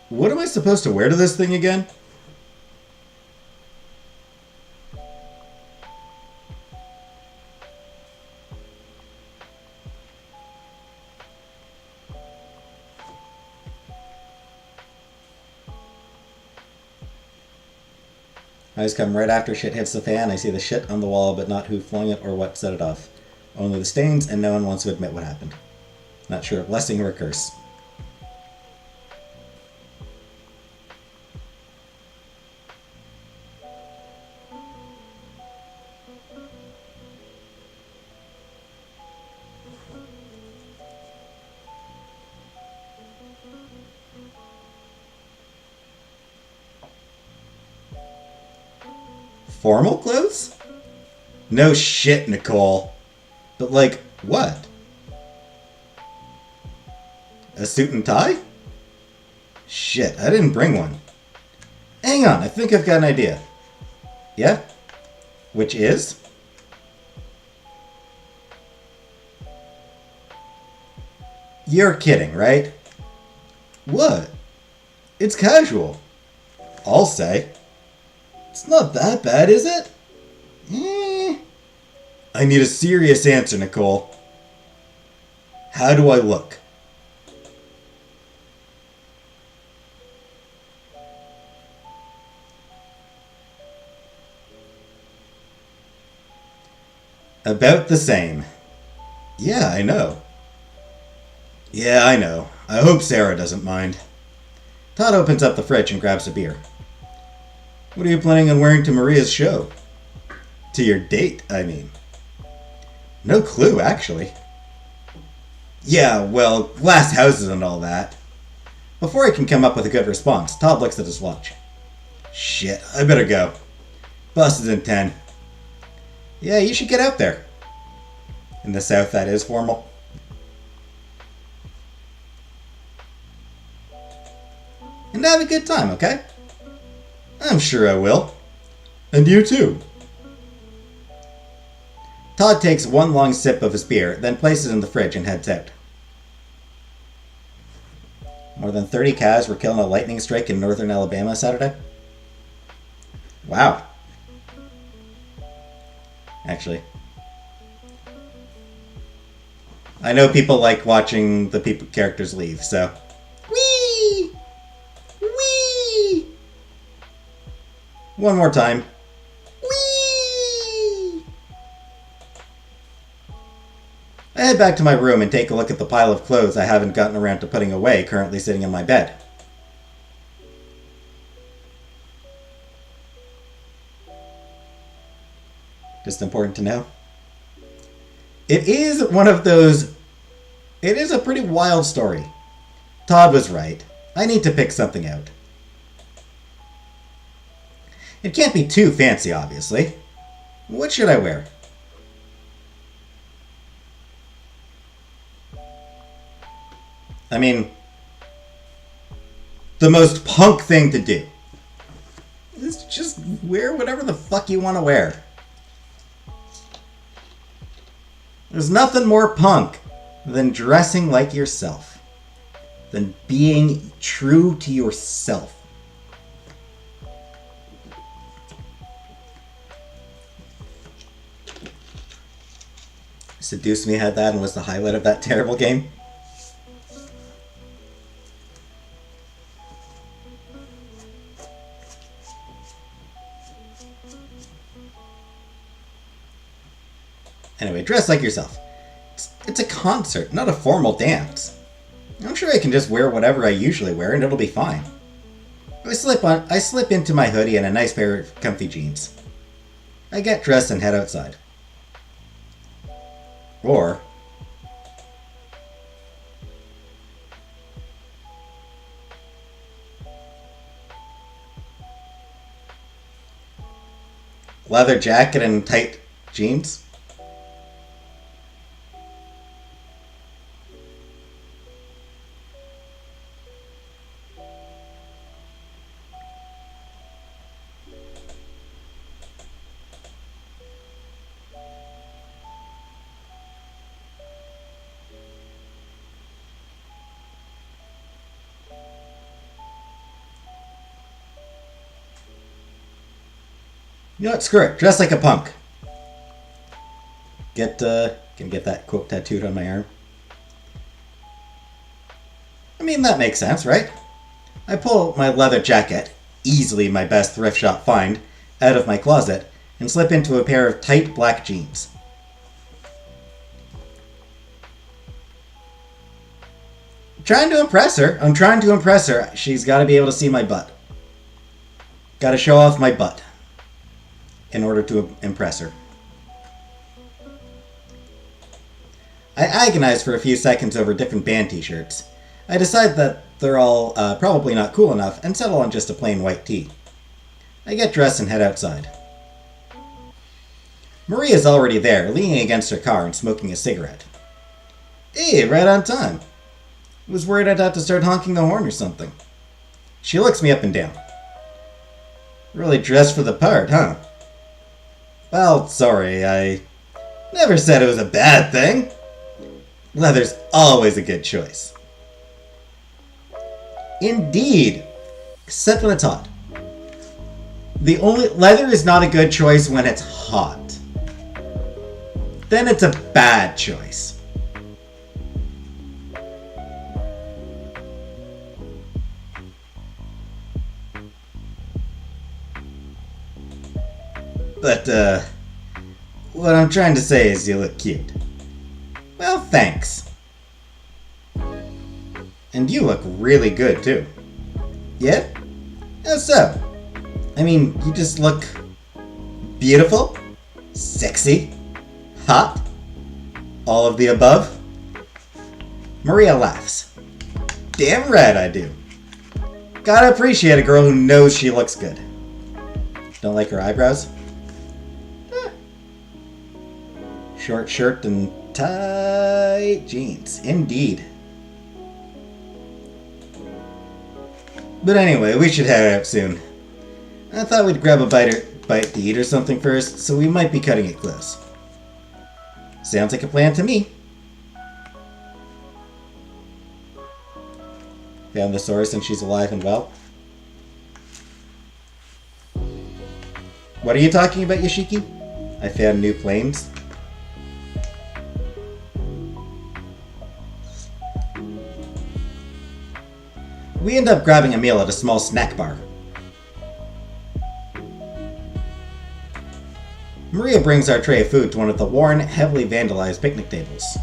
what am I supposed to wear to this thing again? Eyes come right after shit hits the fan. I see the shit on the wall, but not who flung it or what set it off. Only the stains, and no one wants to admit what happened. Not sure a blessing or a curse. Formal clothes? No shit, Nicole. But like, what? A suit and tie? Shit, I didn't bring one. Hang on, I think I've got an idea. Yeah? Which is? You're kidding, right? What? It's casual. I'll say. It's not that bad, is it? I need a serious answer, Nicole. How do I look? About the same. Yeah, I know. Yeah, I know. I hope Sarah doesn't mind. Todd opens up the fridge and grabs a beer. What are you planning on wearing to Maria's show? To your date, I mean. No clue, actually. Yeah, well, glass houses and all that. Before he can come up with a good response, Todd looks at his watch. Shit, I better go. Bus is in 10. Yeah, you should get out there. In the South, that is formal. And have a good time, okay? I'm sure I will. And you too. Todd takes one long sip of his beer, then places it in the fridge and heads out. More than 30 calves were killed in a lightning strike in northern Alabama Saturday. Wow. Actually, I know people like watching the characters leave, so. Whee! Whee! One more time. Whee! I head back to my room and take a look at the pile of clothes I haven't gotten around to putting away currently sitting in my bed. Just important to know. It is one of those... It is a pretty wild story. Todd was right. I need to pick something out. It can't be too fancy, obviously. What should I wear? I mean, the most punk thing to do is just wear whatever the fuck you want to wear. There's nothing more punk than dressing like yourself, than being true to yourself. Seduce Me had that and was the highlight of that terrible game. Anyway, dress like yourself. It's a concert, not a formal dance. I'm sure I can just wear whatever I usually wear and it'll be fine. I slip into my hoodie and a nice pair of comfy jeans. I get dressed and head outside. Or leather jacket and tight jeans. You know what? Screw it. Dress like a punk. Gonna get that quote tattooed on my arm. I mean, that makes sense, right? I pull my leather jacket, easily my best thrift shop find, out of my closet and slip into a pair of tight black jeans. I'm trying to impress her. She's got to be able to see my butt. Got to show off my butt in order to impress her. I agonize for a few seconds over different band t-shirts. I decide that they're all probably not cool enough and settle on just a plain white tee. I get dressed and head outside. Maria's already there, leaning against her car and smoking a cigarette. Hey, right on time. Was worried I'd have to start honking the horn or something. She looks me up and down. Really dressed for the part, huh? Well, sorry, I never said it was a bad thing. Leather's always a good choice. Indeed, except when it's hot. The only leather is not a good choice when it's hot. Then it's a bad choice. But, what I'm trying to say is you look cute. Well, thanks. And you look really good, too. Yeah? How so? I mean, you just look beautiful, sexy, hot, all of the above. Maria laughs. Damn right I do. Gotta appreciate a girl who knows she looks good. Don't like her eyebrows? Short shirt and tight jeans. Indeed. But anyway, we should head out soon. I thought we'd grab a bite to eat or something first, so we might be cutting it close. Sounds like a plan to me. Found the source and she's alive and well. What are you talking about, Yoshiki? I found new planes. We end up grabbing a meal at a small snack bar. Maria brings our tray of food to one of the worn, heavily vandalized picnic tables.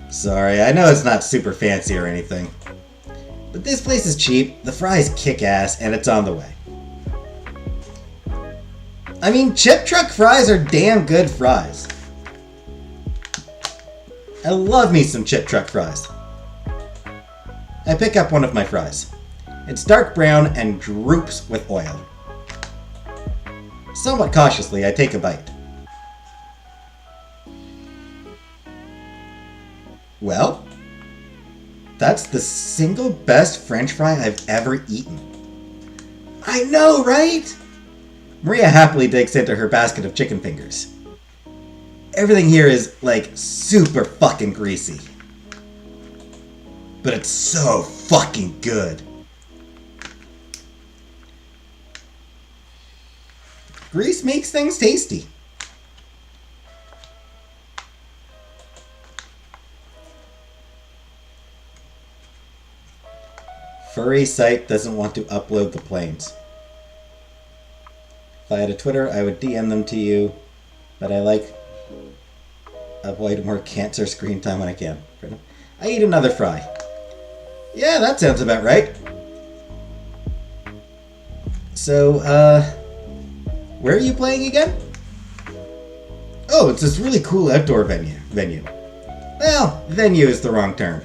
Sorry, I know it's not super fancy or anything. But this place is cheap, the fries kick ass, and it's on the way. I mean, Chip Truck fries are damn good fries. I love me some Chip Truck fries. I pick up one of my fries. It's dark brown and droops with oil. Somewhat cautiously, I take a bite. Well, that's the single best French fry I've ever eaten. I know, right? Maria happily digs into her basket of chicken fingers. Everything here is, like, super fucking greasy. But it's so fucking good. Grease makes things tasty. Furry site doesn't want to upload the planes. If I had a Twitter, I would DM them to you, but I like avoid more cancer screen time when I can. I eat another fry. Yeah, that sounds about right. So, where are you playing again? Oh, it's this really cool outdoor venue. Well, venue is the wrong term.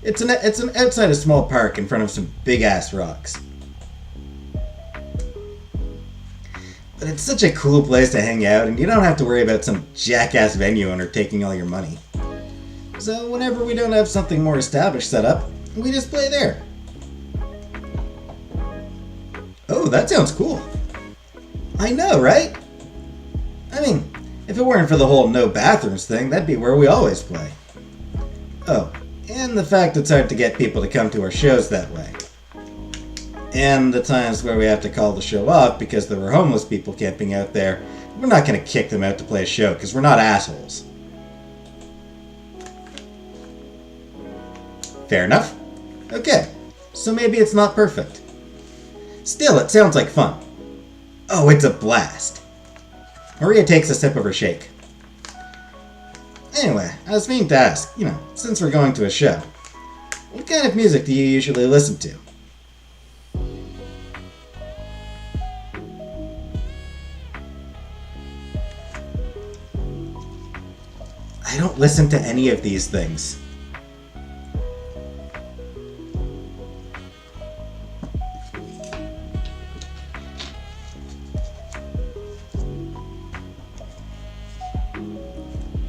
It's an outside a small park in front of some big ass rocks. But it's such a cool place to hang out, and you don't have to worry about some jackass venue owner taking all your money. So whenever we don't have something more established set up, we just play there. Oh, that sounds cool. I know, right? I mean, if it weren't for the whole no bathrooms thing, that'd be where we always play. Oh, and the fact it's hard to get people to come to our shows that way. And the times where we have to call the show off because there were homeless people camping out there, we're not going to kick them out to play a show because we're not assholes. Fair enough. Okay, so maybe it's not perfect. Still, it sounds like fun. Oh, it's a blast. Maria takes a sip of her shake. Anyway, I was meaning to ask, since we're going to a show, what kind of music do you usually listen to? I don't listen to any of these things.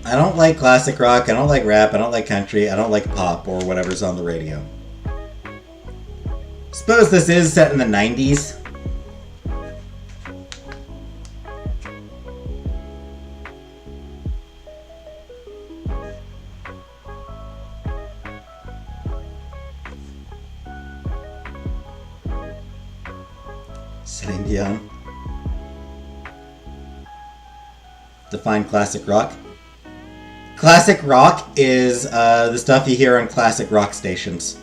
I don't like classic rock, I don't like rap, I don't like country, I don't like pop or whatever's on the radio. Suppose this is set in the 90s. Celine Dion. Define classic rock. Classic rock is the stuff you hear on classic rock stations.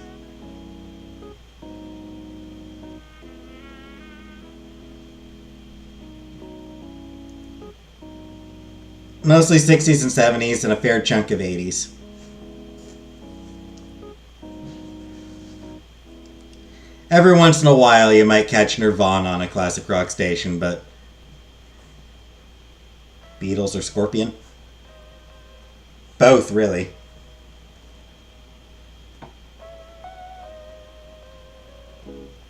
Mostly 60s and 70s and a fair chunk of 80s. Every once in a while you might catch Nirvana on a classic rock station, but Beatles or Scorpion? Both, really.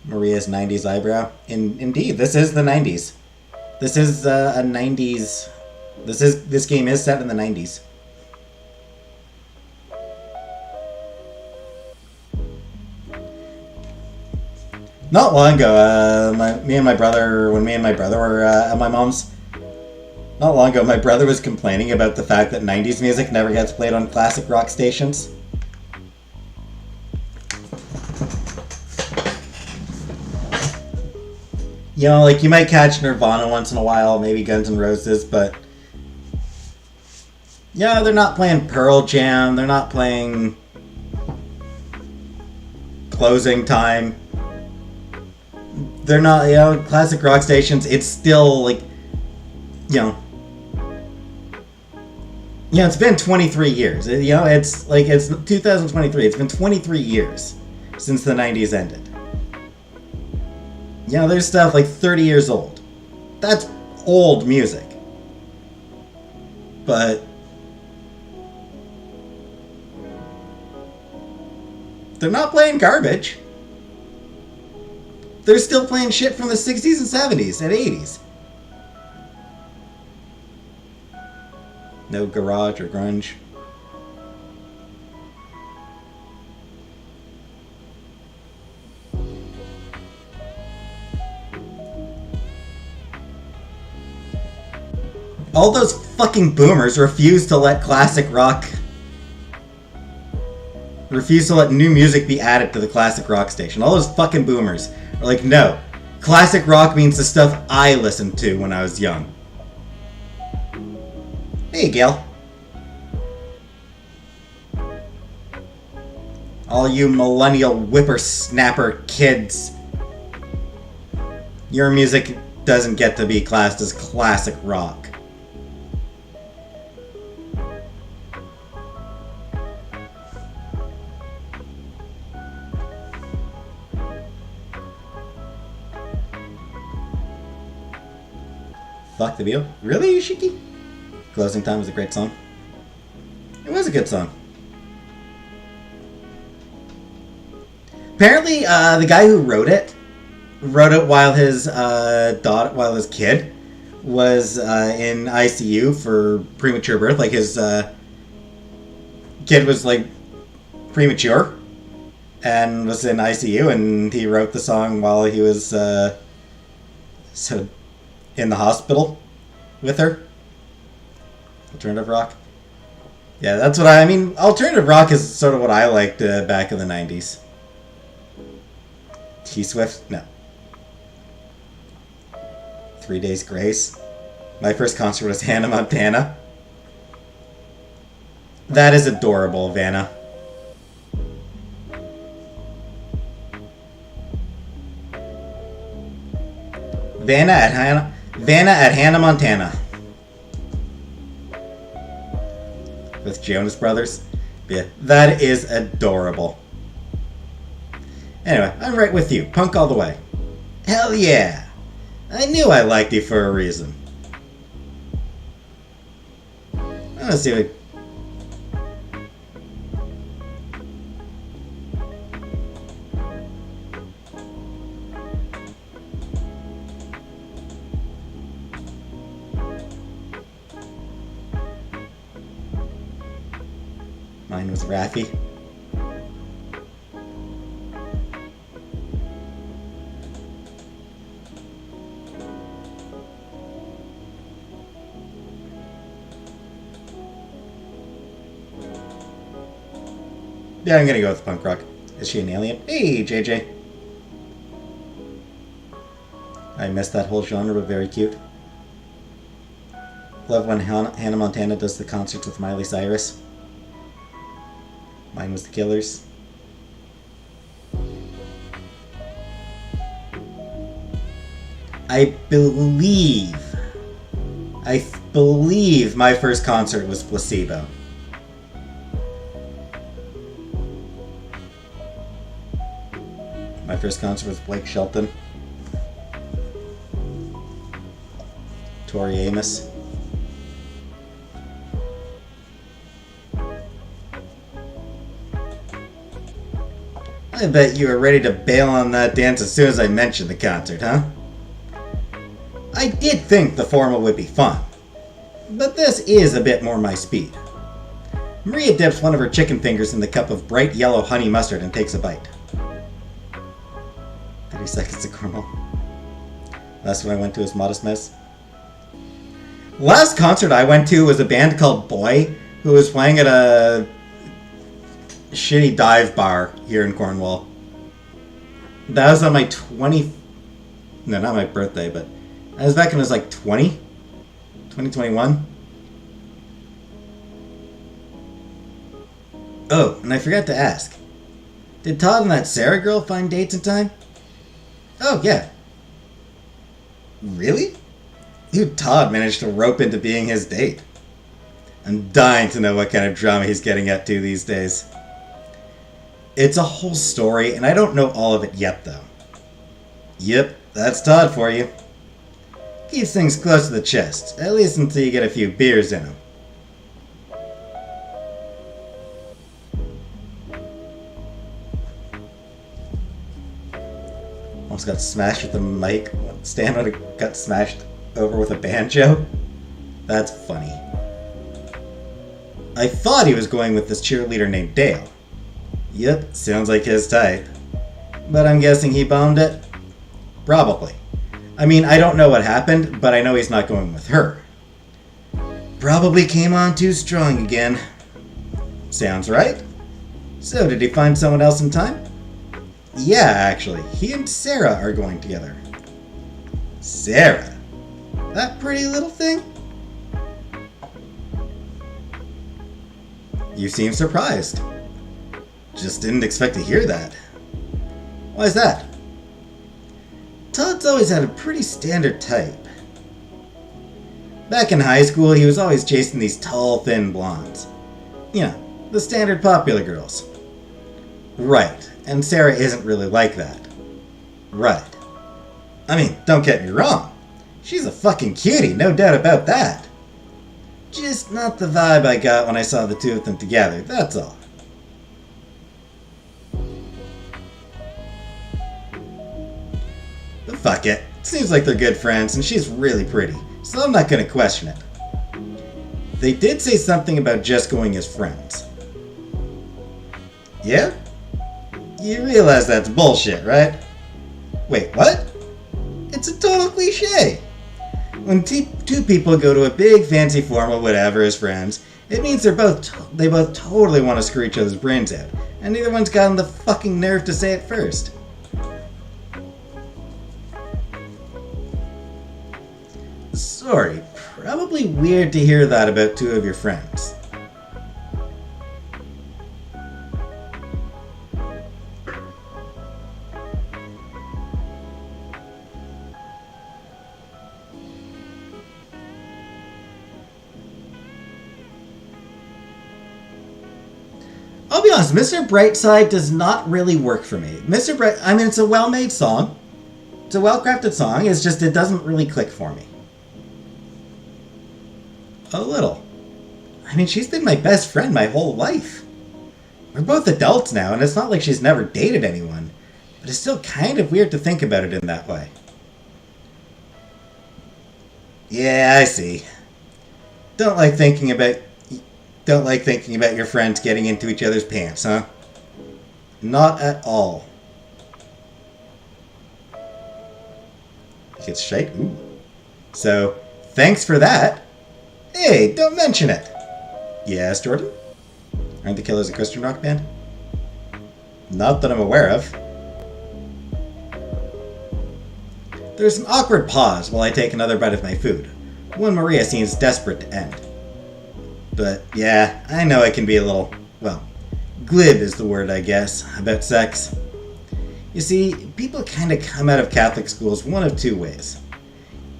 Maria's 90s eyebrow. Indeed, this is the 90s. This is a 90s... This game is set in the 90s. Not long ago, when me and my brother were at my mom's, not long ago, my brother was complaining about the fact that 90s music never gets played on classic rock stations. You know, like, you might catch Nirvana once in a while, maybe Guns N' Roses, but yeah, they're not playing Pearl Jam, they're not playing Closing Time. They're not, you know, classic rock stations, it's still, like, you know, it's been 23 years. You know, it's 2023, it's been 23 years since the 90s ended. You know, there's stuff like 30 years old. That's old music. But they're not playing garbage. They're still playing shit from the 60s and 70s and 80s. No garage or grunge. All those fucking boomers refuse to let classic rock... refuse to let new music be added to the classic rock station. All those fucking boomers are like, no. Classic rock means the stuff I listened to when I was young. Hey, Gail. All you millennial whippersnapper kids. Your music doesn't get to be classed as classic rock. Fuck the Beatles. Really, Shiki? Closing Time was a great song. It was a good song. Apparently, the guy who wrote it while his kid was in ICU for premature birth. Like, his kid was, like, premature and was in ICU, and he wrote the song while he was in the hospital with her. Alternative rock. Yeah, that's what I mean. Alternative rock is sort of what I liked back in the 90s. T-Swift? No. 3 Days Grace. My first concert was Hannah Montana. That is adorable, Vanna. Vanna at Hannah Montana. With Jonas Brothers. Yeah, that is adorable. Anyway, I'm right with you. Punk all the way. Hell yeah! I knew I liked you for a reason. Let's see what... Mine was Raffi. Yeah, I'm gonna go with punk rock. Is she an alien? Hey, JJ. I missed that whole genre, but very cute. Love when Hannah Montana does the concerts with Miley Cyrus. Mine was The Killers. I believe my first concert was Placebo. My first concert was Blake Shelton. Tori Amos. I bet you were ready to bail on that dance as soon as I mentioned the concert, huh? I did think the formal would be fun, but this is a bit more my speed. Maria dips one of her chicken fingers in the cup of bright yellow honey mustard and takes a bite. 30 seconds to caramel. Last one I went to was Modest Mouse. Last concert I went to was a band called Boy, who was playing at a shitty dive bar here in Cornwall. That was on my no, not my birthday, but I was back when I was like 2021. Oh, and I forgot to ask. Did Todd and that Sarah girl find dates in time? Oh, yeah. Really? Who'd Todd manage to rope into being his date? I'm dying to know what kind of drama he's getting up to these days. It's a whole story, and I don't know all of it yet, though. Yep, that's Todd for you. Keeps things close to the chest, at least until you get a few beers in him. Almost got smashed with a mic stand when it got smashed over with a banjo. That's funny. I thought he was going with this cheerleader named Dale. Yep, sounds like his type. But I'm guessing he bombed it? Probably. I mean, I don't know what happened, but I know he's not going with her. Probably came on too strong again. Sounds right. So, did he find someone else in time? Yeah, actually. He and Sarah are going together. Sarah? That pretty little thing? You seem surprised. Just didn't expect to hear that. Why is that? Todd's always had a pretty standard type. Back in high school, he was always chasing these tall, thin blondes. You know, the standard popular girls. Right, and Sarah isn't really like that. Right. I mean, don't get me wrong. She's a fucking cutie, no doubt about that. Just not the vibe I got when I saw the two of them together, that's all. But fuck it. Seems like they're good friends, and she's really pretty, so I'm not gonna question it. They did say something about just going as friends. Yeah? You realize that's bullshit, right? Wait, what? It's a total cliche. When two people go to a big fancy formal whatever as friends, it means they both totally want to screw each other's brains out, and neither one's gotten the fucking nerve to say it first. Sorry, probably weird to hear that about two of your friends. I'll be honest, Mr. Brightside does not really work for me. I mean, it's a well-made song. It's a well-crafted song, it's just it doesn't really click for me. A little. I mean, she's been my best friend my whole life. We're both adults now, and it's not like she's never dated anyone, but it's still kind of weird to think about it in that way. Yeah, I see. Don't like thinking about your friends getting into each other's pants, huh? Not at all. It's shite? Ooh. So, thanks for that. Hey, don't mention it. Yes, Jordan? Aren't the Killers a Christian rock band? Not that I'm aware of. There's an awkward pause while I take another bite of my food. One Maria seems desperate to end. But yeah, I know I can be a little, well, glib is the word, I guess, about sex. You see, people kind of come out of Catholic schools one of two ways.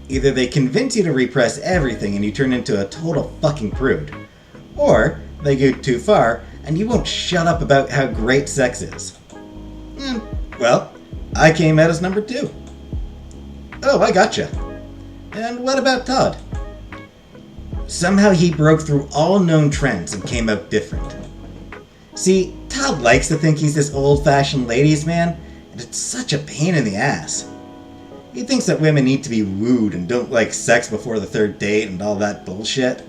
Either they convince you to repress everything and you turn into a total fucking prude, or they go too far and you won't shut up about how great sex is. And, well, I came out as number 2. Oh, I gotcha. And what about Todd? Somehow he broke through all known trends and came out different. See, Todd likes to think he's this old-fashioned ladies' man, and it's such a pain in the ass. He thinks that women need to be wooed and don't like sex before the 3rd date and all that bullshit.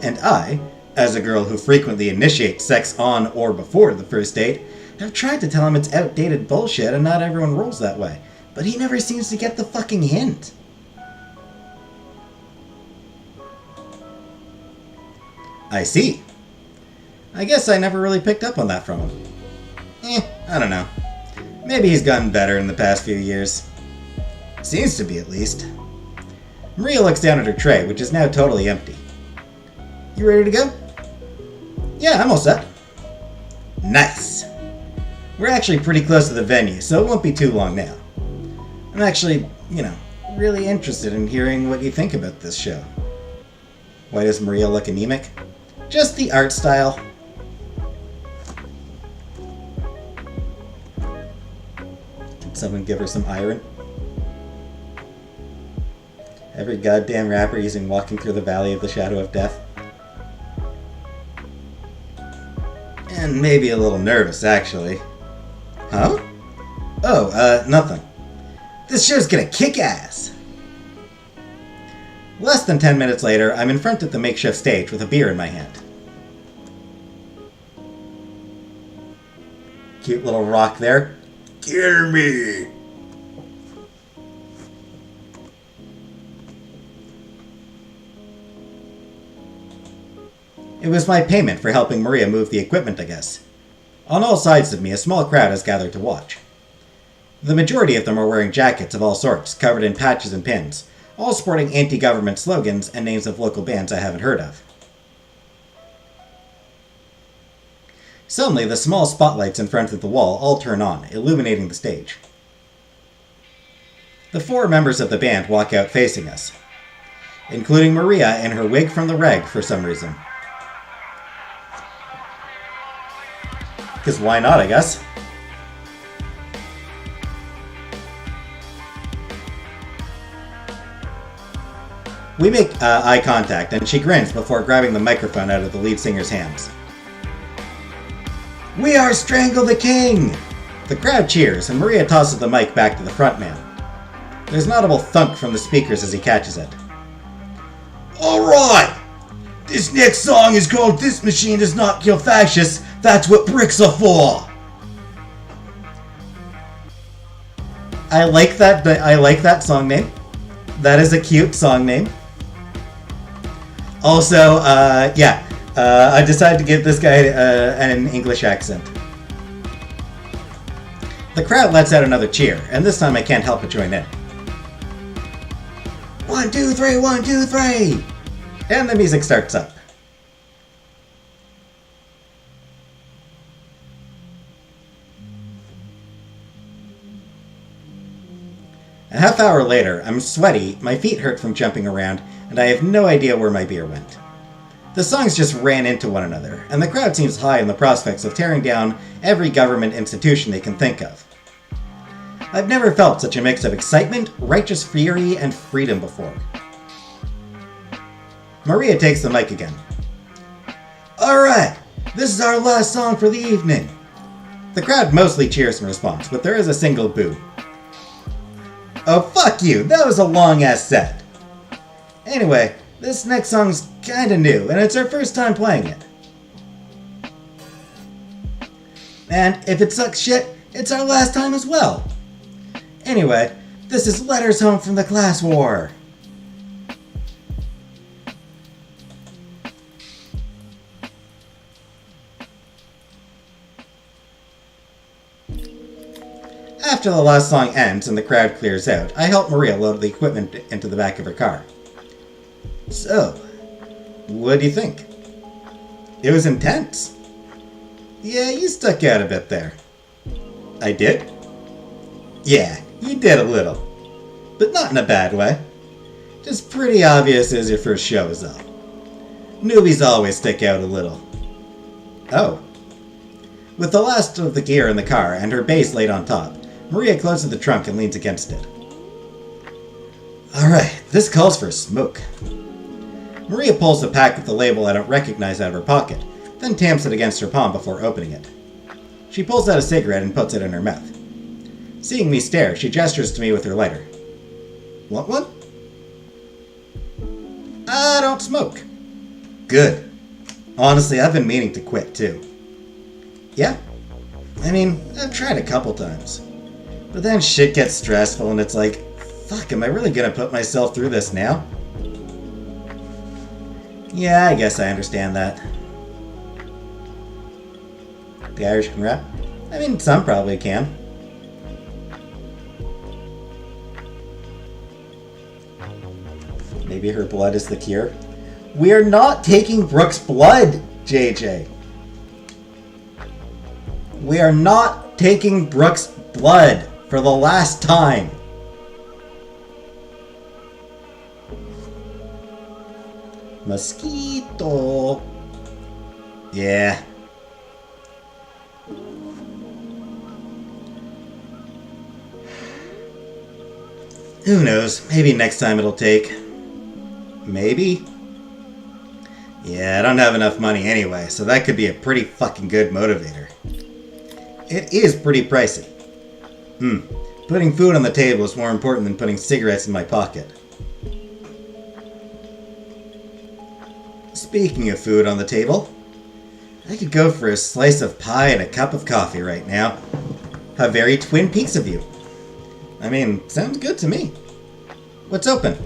And I, as a girl who frequently initiates sex on or before the 1st date, have tried to tell him it's outdated bullshit and not everyone rolls that way, but he never seems to get the fucking hint. I see. I guess I never really picked up on that from him. I don't know. Maybe he's gotten better in the past few years. Seems to be, at least. Maria looks down at her tray, which is now totally empty. You ready to go? Yeah, I'm all set. Nice. We're actually pretty close to the venue, so it won't be too long now. I'm actually, really interested in hearing what you think about this show. Why does Maria look anemic? Just the art style. Can someone give her some iron? Every goddamn rapper using Walking Through the Valley of the Shadow of Death. And maybe a little nervous, actually. Huh? Oh, nothing. This show's gonna kick ass! Less than 10 minutes later, I'm in front of the makeshift stage with a beer in my hand. Cute little rock there. Kill me! It was my payment for helping Maria move the equipment, I guess. On all sides of me, a small crowd has gathered to watch. The majority of them are wearing jackets of all sorts, covered in patches and pins, all sporting anti-government slogans and names of local bands I haven't heard of. Suddenly, the small spotlights in front of the wall all turn on, illuminating the stage. The 4 members of the band walk out facing us, including Maria in her wig from the reg for some reason. Because why not, I guess? We make eye contact, and she grins before grabbing the microphone out of the lead singer's hands. We are Strangle the King! The crowd cheers, and Maria tosses the mic back to the frontman. There's an audible thunk from the speakers as he catches it. Alright! This next song is called This Machine Does Not Kill Fascists, That's What Bricks Are For! I like that song name. That is a cute song name. Also, I decided to give this guy an English accent. The crowd lets out another cheer, and this time I can't help but join in. 1, 2, 3, 1, 2, 3! And the music starts up. A half hour later, I'm sweaty, my feet hurt from jumping around, and I have no idea where my beer went. The songs just ran into one another, and the crowd seems high on the prospects of tearing down every government institution they can think of. I've never felt such a mix of excitement, righteous fury, and freedom before. Maria takes the mic again. Alright, this is our last song for the evening. The crowd mostly cheers in response, but there is a single boo. Oh, fuck you! That was a long-ass set! Anyway, this next song's kinda new, and it's our first time playing it. And if it sucks shit, it's our last time as well. Anyway, this is Letters Home from the Class War. After the last song ends and the crowd clears out, I help Maria load the equipment into the back of her car. So, what do you think? It was intense. Yeah, you stuck out a bit there. I did? Yeah, you did a little. But not in a bad way. Just pretty obvious as your first show is up. Newbies always stick out a little. Oh. With the last of the gear in the car and her bass laid on top, Maria closes the trunk and leans against it. Alright, this calls for a smoke. Maria pulls the pack with the label I don't recognize out of her pocket, then tamps it against her palm before opening it. She pulls out a cigarette and puts it in her mouth. Seeing me stare, she gestures to me with her lighter. Want one? I don't smoke. Good. Honestly, I've been meaning to quit too. Yeah? I mean, I've tried a couple times. But then shit gets stressful and it's like, fuck, am I really gonna put myself through this now? Yeah, I guess I understand that. The Irish can rap? I mean, some probably can. Maybe her blood is the cure? We're not taking Brooke's blood, JJ. We are not taking Brooke's blood for the last time. Mosquito. Yeah. Who knows? Maybe next time it'll take. Maybe? Yeah, I don't have enough money anyway, so that could be a pretty fucking good motivator. It is pretty pricey. Putting food on the table is more important than putting cigarettes in my pocket. Speaking of food on the table, I could go for a slice of pie and a cup of coffee right now. How very Twin Peaks of you. I mean, sounds good to me. What's open?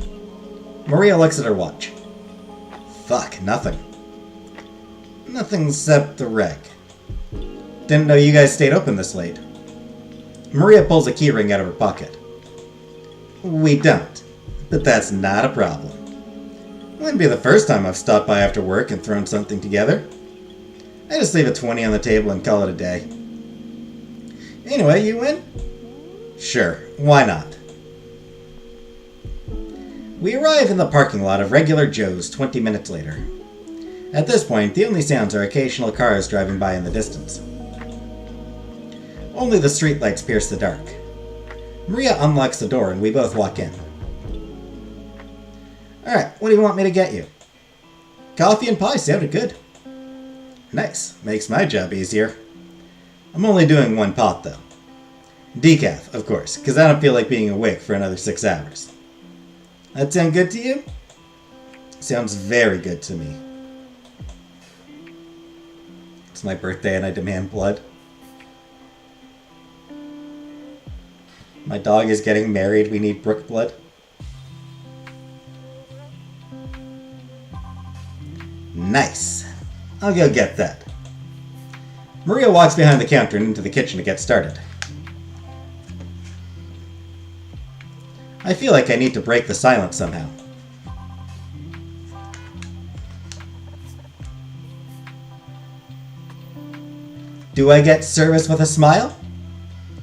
Maria looks at her watch. Fuck, nothing. Nothing except the rec. Didn't know you guys stayed open this late. Maria pulls a keyring out of her pocket. We don't, but that's not a problem. Wouldn't be the first time I've stopped by after work and thrown something together. I just leave a 20 on the table and call it a day. Anyway, you win? Sure, why not? We arrive in the parking lot of Regular Joe's 20 minutes later. At this point, the only sounds are occasional cars driving by in the distance. Only the streetlights pierce the dark. Maria unlocks the door and we both walk in. Alright, what do you want me to get you? Coffee and pie sounded good. Nice, makes my job easier. I'm only doing one pot though. Decaf, of course, because I don't feel like being awake for another 6 hours. That sound good to you? Sounds very good to me. It's my birthday and I demand blood. My dog is getting married, we need Brooke blood. Nice. I'll go get that. Maria walks behind the counter and into the kitchen to get started. I feel like I need to break the silence somehow. Do I get service with a smile?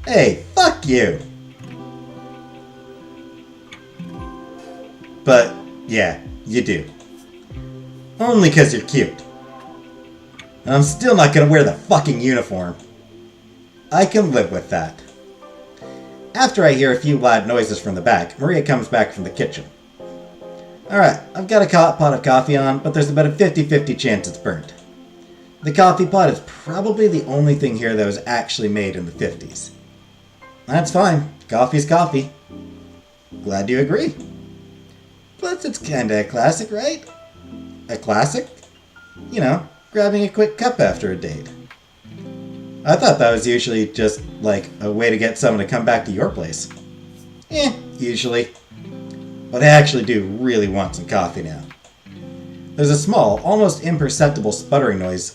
Hey, fuck you! But, yeah, you do. Only 'cause you're cute. I'm still not gonna wear the fucking uniform. I can live with that. After I hear a few loud noises from the back, Maria comes back from the kitchen. Alright, I've got a pot of coffee on, but there's about a 50-50 chance it's burnt. The coffee pot is probably the only thing here that was actually made in the 50s. That's fine. Coffee's coffee. Glad you agree. Plus, it's kinda a classic, right? A classic? You know, grabbing a quick cup after a date. I thought that was usually just, like, a way to get someone to come back to your place. Usually. But I actually do really want some coffee now. There's a small, almost imperceptible sputtering noise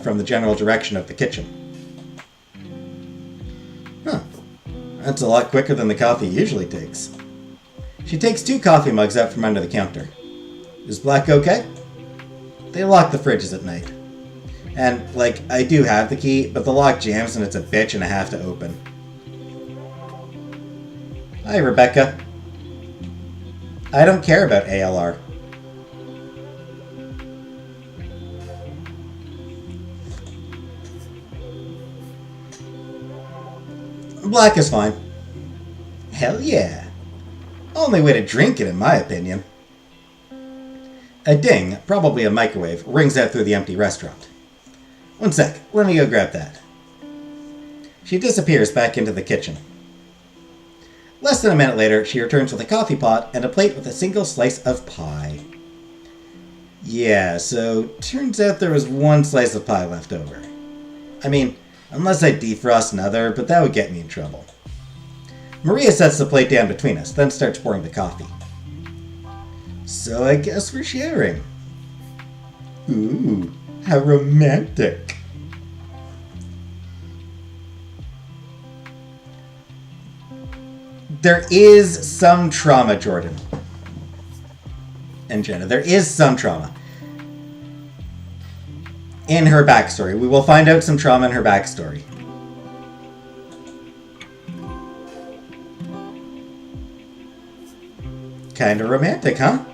from the general direction of the kitchen. Huh. That's a lot quicker than the coffee usually takes. She takes 2 coffee mugs out from under the counter. Is Black okay? They lock the fridges at night. And, I do have the key, but the lock jams and it's a bitch and I have to open. Hi, Rebecca. I don't care about ALR. Black is fine. Hell yeah. Only way to drink it, in my opinion. A ding, probably a microwave, rings out through the empty restaurant. One sec, let me go grab that. She disappears back into the kitchen. Less than a minute later, she returns with a coffee pot and a plate with a single slice of pie. Yeah, so turns out there was 1 slice of pie left over. I mean, unless I defrost another, but that would get me in trouble. Maria sets the plate down between us, then starts pouring the coffee. So I guess we're sharing. Ooh, how romantic. There is some trauma, Jordan. And Jenna, there is some trauma. In her backstory. We will find out some trauma in her backstory. Kinda romantic, huh?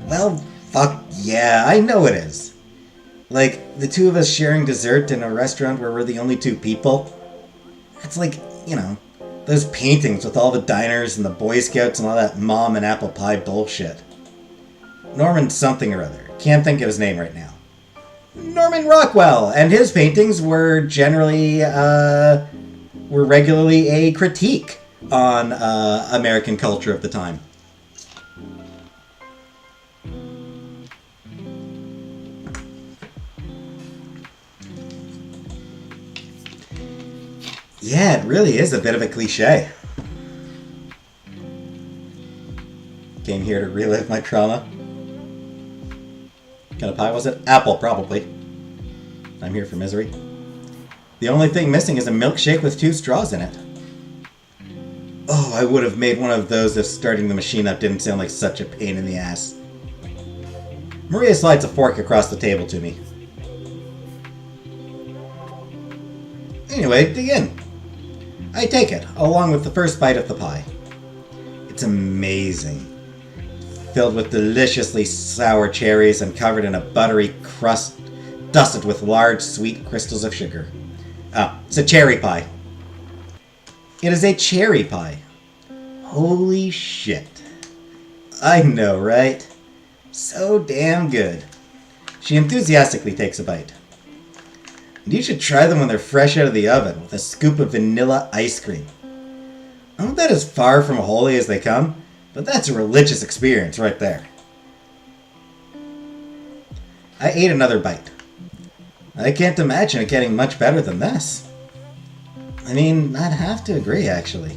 Well, fuck yeah, I know it is. The 2 of us sharing dessert in a restaurant where we're the only 2 people. It's those paintings with all the diners and the Boy Scouts and all that mom and apple pie bullshit. Norman something or other. Can't think of his name right now. Norman Rockwell! And his paintings were regularly a critique on American culture of the time. Yeah, it really is a bit of a cliche. Came here to relive my trauma. What kind of pie was it? Apple, probably. I'm here for misery. The only thing missing is a milkshake with 2 straws in it. Oh, I would have made one of those if starting the machine up didn't sound like such a pain in the ass. Maria slides a fork across the table to me. Anyway, dig in. I take it, along with the first bite of the pie. It's amazing. Filled with deliciously sour cherries and covered in a buttery crust dusted with large, sweet crystals of sugar. Ah, it's a cherry pie. It is a cherry pie. Holy shit. I know, right? So damn good. She enthusiastically takes a bite. And you should try them when they're fresh out of the oven with a scoop of vanilla ice cream. I'm about as far from holy as they come, but that's a religious experience right there. I ate another bite. I can't imagine it getting much better than this. I mean, I'd have to agree, actually.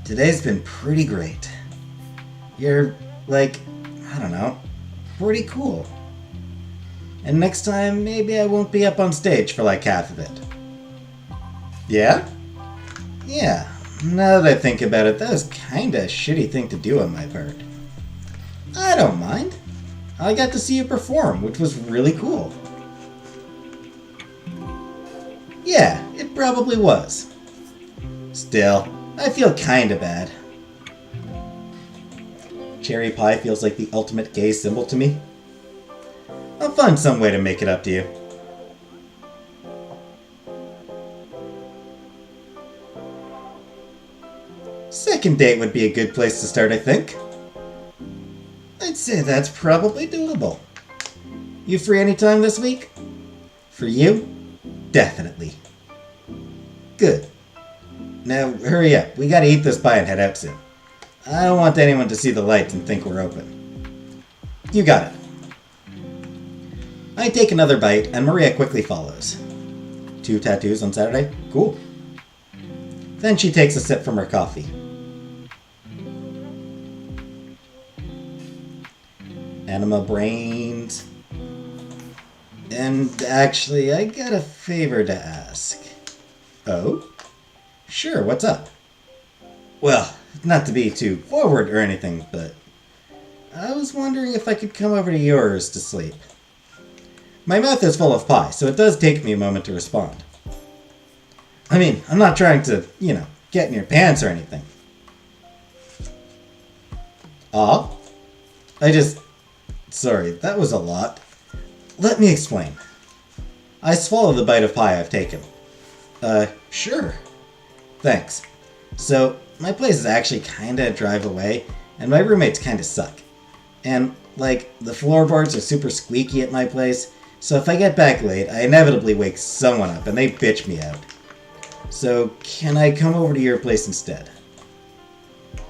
Today's been pretty great. You're, I don't know, pretty cool. And next time, maybe I won't be up on stage for half of it. Yeah? Yeah, now that I think about it, that was kinda a shitty thing to do on my part. I don't mind. I got to see you perform, which was really cool. Yeah, it probably was. Still, I feel kinda bad. Cherry pie feels like the ultimate gay symbol to me. I'll find some way to make it up to you. Second date would be a good place to start, I think. I'd say that's probably doable. You free anytime this week? For you? Definitely. Good. Now, hurry up. We gotta eat this pie and head out soon. I don't want anyone to see the lights and think we're open. You got it. I take another bite, and Maria quickly follows. 2 tattoos on Saturday? Cool. Then she takes a sip from her coffee. Anima brains. And actually, I got a favor to ask. Oh? Sure, what's up? Well, not to be too forward or anything, but I was wondering if I could come over to yours to sleep. My mouth is full of pie, so it does take me a moment to respond. I mean, I'm not trying to, get in your pants or anything. Aw? Sorry, that was a lot. Let me explain. I swallow the bite of pie I've taken. Sure. Thanks. So, my place is actually kinda a drive away, and my roommates kinda suck. And, the floorboards are super squeaky at my place, so if I get back late, I inevitably wake someone up and they bitch me out. So, can I come over to your place instead?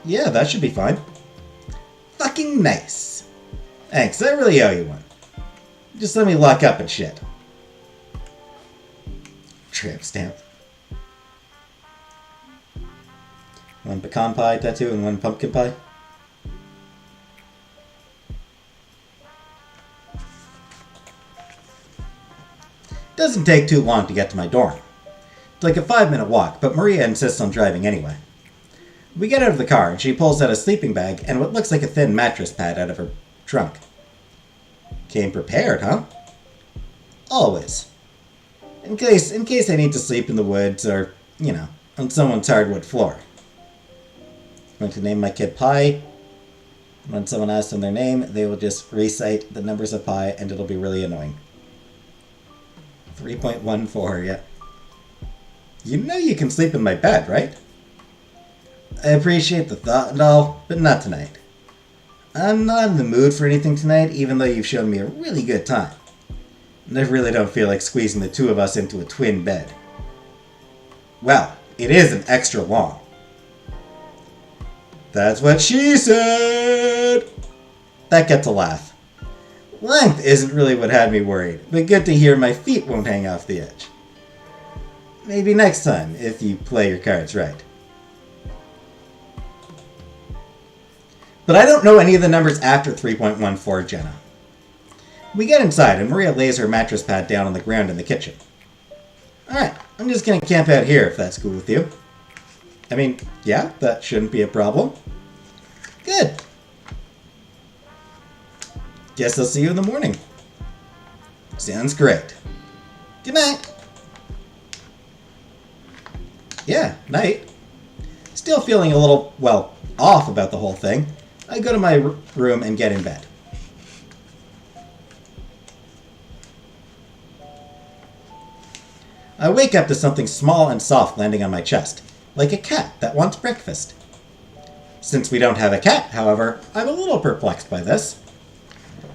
Yeah, that should be fine. Fucking nice. Thanks, I really owe you one. Just let me lock up and shit. Tramp stamp. One pecan pie tattoo and one pumpkin pie. Doesn't take too long to get to my dorm. It's like a 5-minute walk, but Maria insists on driving anyway. We get out of the car and she pulls out a sleeping bag and what looks like a thin mattress pad out of her trunk. Came prepared, huh? Always. In case I need to sleep in the woods or, on someone's hardwood floor. I'm going to name my kid Pi. When someone asks them their name, they will just recite the numbers of pi and it'll be really annoying. 3.14, yeah. You know you can sleep in my bed, right? I appreciate the thought and all, but not tonight. I'm not in the mood for anything tonight, even though you've shown me a really good time. And I really don't feel like squeezing the two of us into a twin bed. Well, it isn't extra long. That's what she said! That gets a laugh. Length isn't really what had me worried, but good to hear my feet won't hang off the edge. Maybe next time, if you play your cards right. But I don't know any of the numbers after 3.14, Jenna. We get inside and Maria lays her mattress pad down on the ground in the kitchen. Alright, I'm just gonna camp out here if that's cool with you. I mean, yeah, that shouldn't be a problem. Good. Guess I'll see you in the morning. Sounds great. Good night. Yeah, night. Still feeling a little, off about the whole thing. I go to my room and get in bed. I wake up to something small and soft landing on my chest, like a cat that wants breakfast. Since we don't have a cat, however, I'm a little perplexed by this.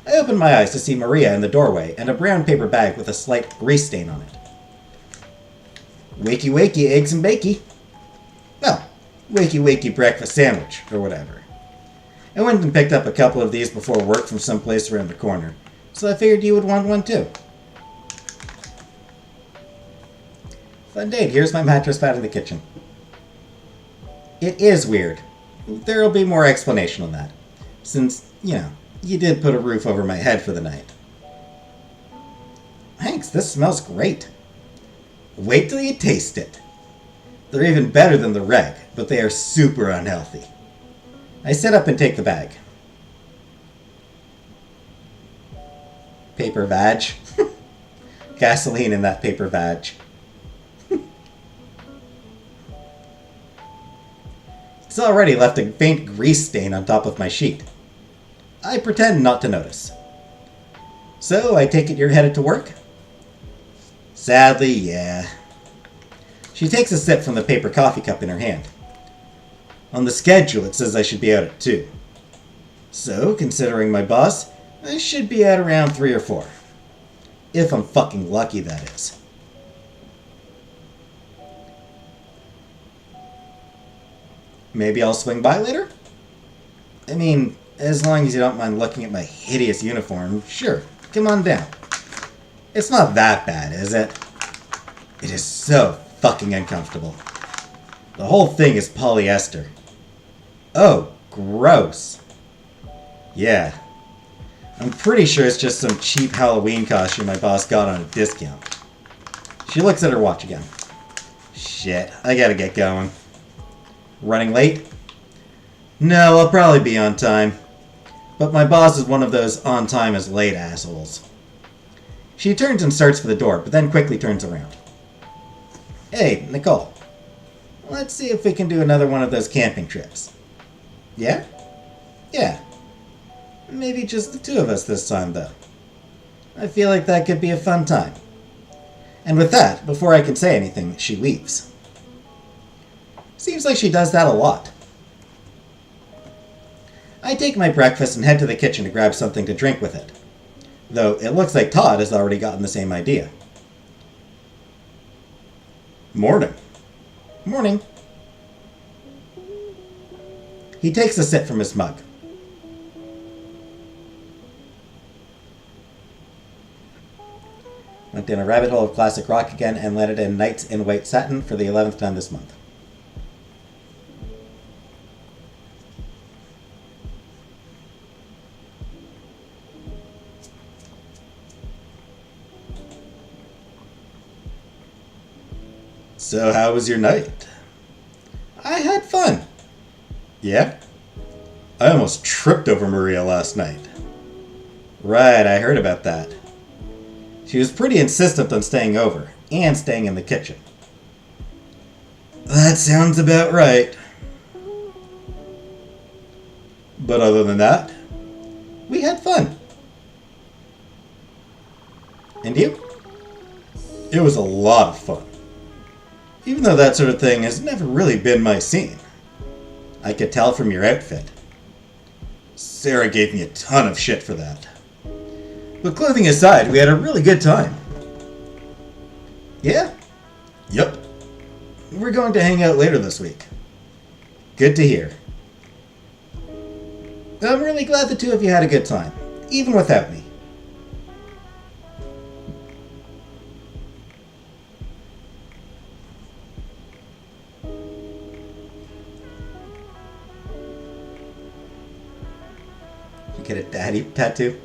I open my eyes to see Maria in the doorway and a brown paper bag with a slight grease stain on it. Wakey wakey, eggs and bakey. Well, wakey wakey breakfast sandwich, or whatever. I went and picked up a couple of these before work from someplace around the corner, so I figured you would want one too. Fun date, here's my mattress pad in the kitchen. It is weird. There'll be more explanation on that, since, you did put a roof over my head for the night. Thanks, this smells great. Wait till you taste it. They're even better than the reg, but they are super unhealthy. I sit up and take the bag. Paper vag. Gasoline in that paper vag. It's already left a faint grease stain on top of my sheet. I pretend not to notice. So, I take it you're headed to work? Sadly, yeah. She takes a sip from the paper coffee cup in her hand. On the schedule, it says I should be out at 2. So, considering my boss, I should be out around 3 or 4. If I'm fucking lucky, that is. Maybe I'll swing by later? I mean, as long as you don't mind looking at my hideous uniform, sure, come on down. It's not that bad, is it? It is so fucking uncomfortable. The whole thing is polyester. Oh, gross. Yeah. I'm pretty sure it's just some cheap Halloween costume my boss got on a discount. She looks at her watch again. Shit, I gotta get going. Running late? No, I'll probably be on time. But my boss is one of those on time is late assholes. She turns and starts for the door, but then quickly turns around. Hey, Nicole. Let's see if we can do another one of those camping trips. Yeah? Yeah. Maybe just the two of us this time, though. I feel like that could be a fun time. And with that, before I can say anything, she leaves. Seems like she does that a lot. I take my breakfast and head to the kitchen to grab something to drink with it. Though it looks like Todd has already gotten the same idea. Morning. Morning. He takes a sip from his mug. Went down a rabbit hole of classic rock again and landed in Knights in White Satin for the 11th time this month. So how was your night? I had fun. Yeah? I almost tripped over Maria last night. Right, I heard about that. She was pretty insistent on staying over, and staying in the kitchen. That sounds about right. But other than that, we had fun. And you? It was a lot of fun. Even though that sort of thing has never really been my scene. I could tell from your outfit. Sarah gave me a ton of shit for that. But clothing aside, we had a really good time. Yeah? Yep. We're going to hang out later this week. Good to hear. I'm really glad the two of you had a good time, even without me. You get a daddy tattoo?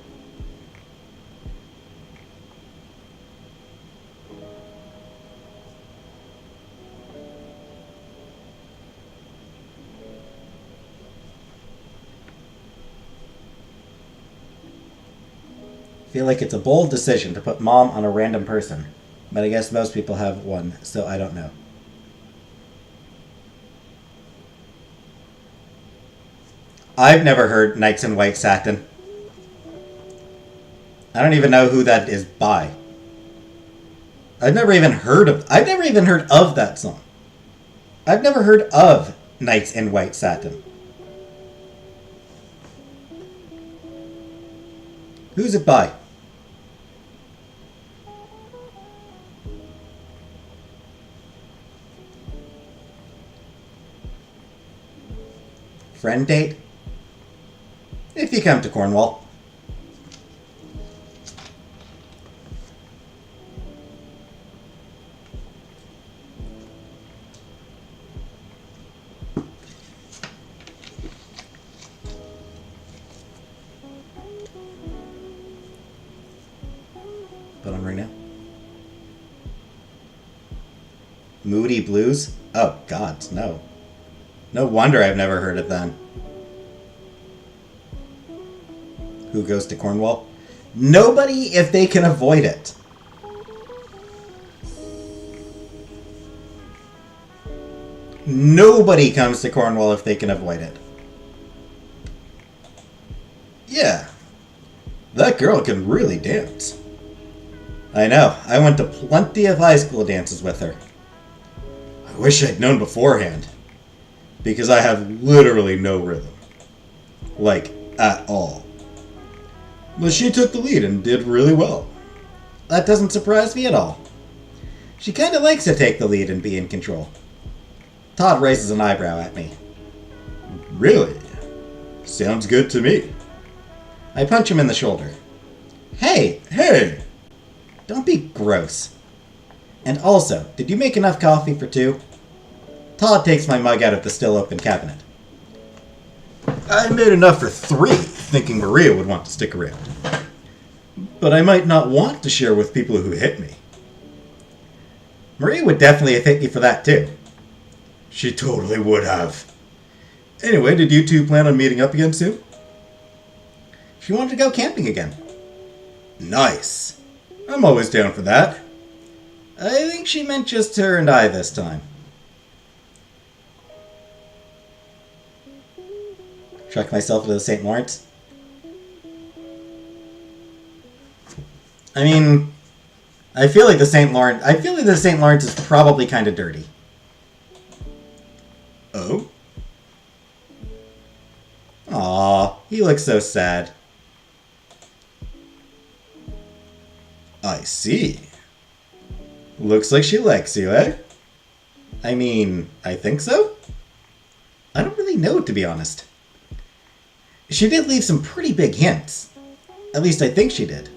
I feel like it's a bold decision to put mom on a random person, but I guess most people have one, so I don't know. I've never heard Knights in White Satin. I don't even know who that is by. I've never even heard of that song. I've never heard of Knights in White Satin. Who's it by? Friend date? If you come to Cornwall. Put on right now. Moody Blues? Oh, God, no. No wonder I've never heard it then. Who goes to Cornwall? Nobody if they can avoid it. Nobody comes to Cornwall if they can avoid it. Yeah. That girl can really dance. I know. I went to plenty of high school dances with her. I wish I'd known beforehand. Because I have literally no rhythm. Like, at all. But she took the lead and did really well. That doesn't surprise me at all. She kinda likes to take the lead and be in control. Todd raises an eyebrow at me. Really? Sounds good to me. I punch him in the shoulder. Hey! Hey! Don't be gross. And also, did you make enough coffee for two? Todd takes my mug out of the still open cabinet. I made enough for three, thinking Maria would want to stick around. But I might not want to share with people who hit me. Maria would definitely have hit you for that too. She totally would have. Anyway, did you two plan on meeting up again soon? She wanted to go camping again. Nice. I'm always down for that. I think she meant just her and I this time. Truck myself into the St. Lawrence. I mean, I feel like the St. Lawrence is probably kind of dirty. Oh? Aw, he looks so sad. I see. Looks like she likes you, eh? I mean, I think so? I don't really know, to be honest. She did leave some pretty big hints. At least I think she did.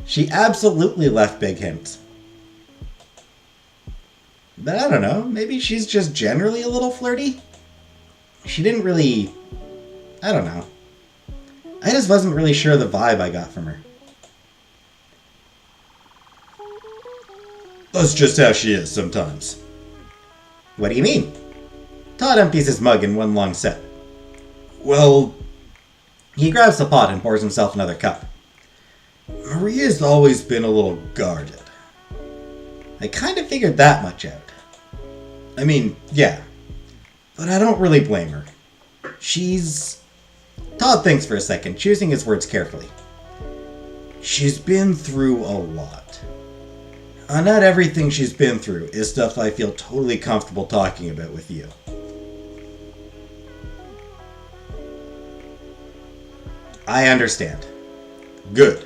She absolutely left big hints. But I don't know, maybe she's just generally a little flirty? She didn't really... I don't know. I just wasn't really sure the vibe I got from her. That's just how she is sometimes. What do you mean? Todd empties his mug in one long sip. Well, he grabs the pot and pours himself another cup. Maria's always been a little guarded. I kind of figured that much out. I mean, yeah. But I don't really blame her. She's... Todd thinks for a second, choosing his words carefully. She's been through a lot. Not everything she's been through is stuff I feel totally comfortable talking about with you. I understand. Good.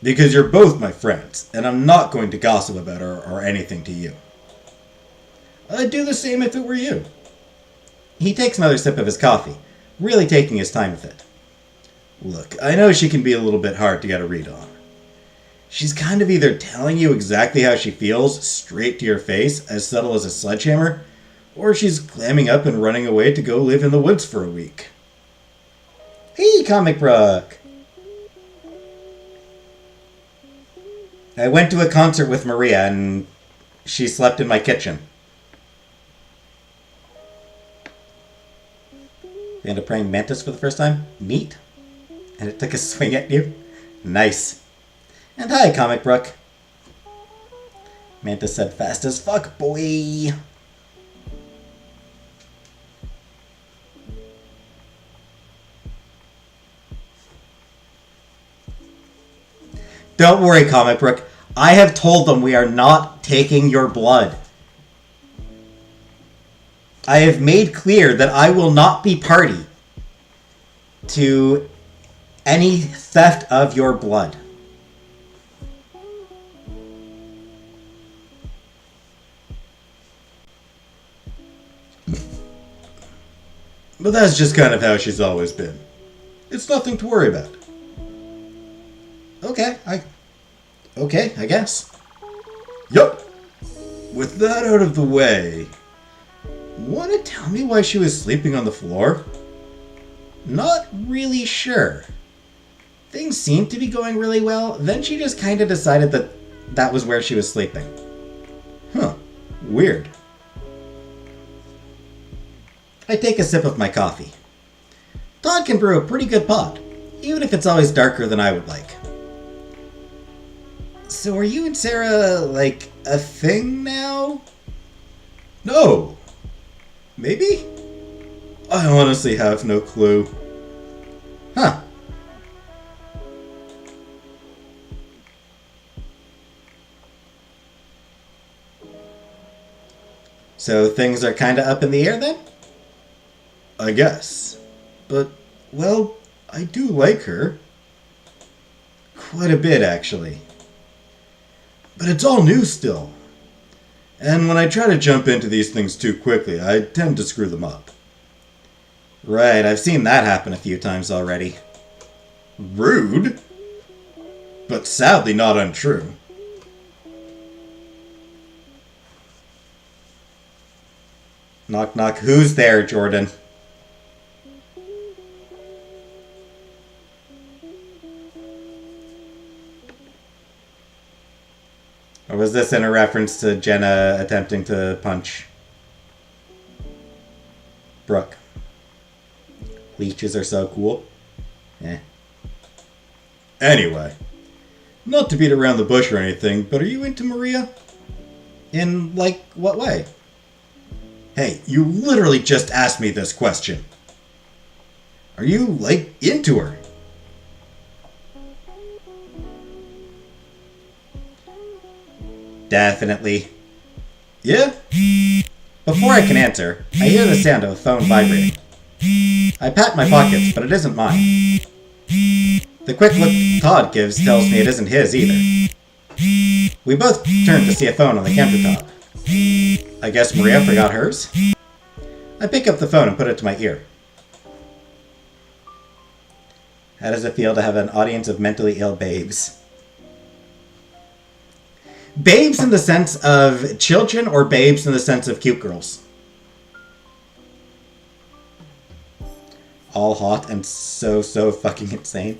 Because you're both my friends, and I'm not going to gossip about her or anything to you. I'd do the same if it were you. He takes another sip of his coffee, really taking his time with it. Look, I know she can be a little bit hard to get a read on. She's kind of either telling you exactly how she feels, straight to your face, as subtle as a sledgehammer, or she's clamming up and running away to go live in the woods for a week. Hey, Comic Brook! I went to a concert with Maria and she slept in my kitchen. You end up praying Mantis for the first time? Neat. And it took a swing at you? Nice. And hi, Comic Brook. Mantis said fast as fuck, boy. Don't worry, Comic Brook. I have told them we are not taking your blood. I have made clear that I will not be party to any theft of your blood. But that's just kind of how she's always been. It's nothing to worry about. Okay, I guess. Yup. With that out of the way, want to tell me why she was sleeping on the floor? Not really sure. Things seemed to be going really well, then she just kind of decided that that was where she was sleeping. Huh. Weird. I take a sip of my coffee. Todd can brew a pretty good pot, even if it's always darker than I would like. So are you and Sarah, like, a thing now? No. Maybe? I honestly have no clue. Huh. So things are kinda up in the air then? I guess. But, well, I do like her. Quite a bit, actually. But it's all new still. And when I try to jump into these things too quickly, I tend to screw them up. Right, I've seen that happen a few times already. Rude? But sadly not untrue. Knock knock, who's there, Jordan? Or was this in a reference to Jenna attempting to punch Brooke? Leeches are so cool. Anyway, not to beat around the bush or anything, but are you into Maria? In, like, what way? Hey, you literally just asked me this question. Are you, like, into her? Definitely. Yeah? Before I can answer, I hear the sound of a phone vibrating. I pat my pockets, but it isn't mine. The quick look Todd gives tells me it isn't his either. We both turn to see a phone on the countertop. I guess Maria forgot hers? I pick up the phone and put it to my ear. How does it feel to have an audience of mentally ill babes? Babes in the sense of children or babes in the sense of cute girls? All hot and so fucking insane.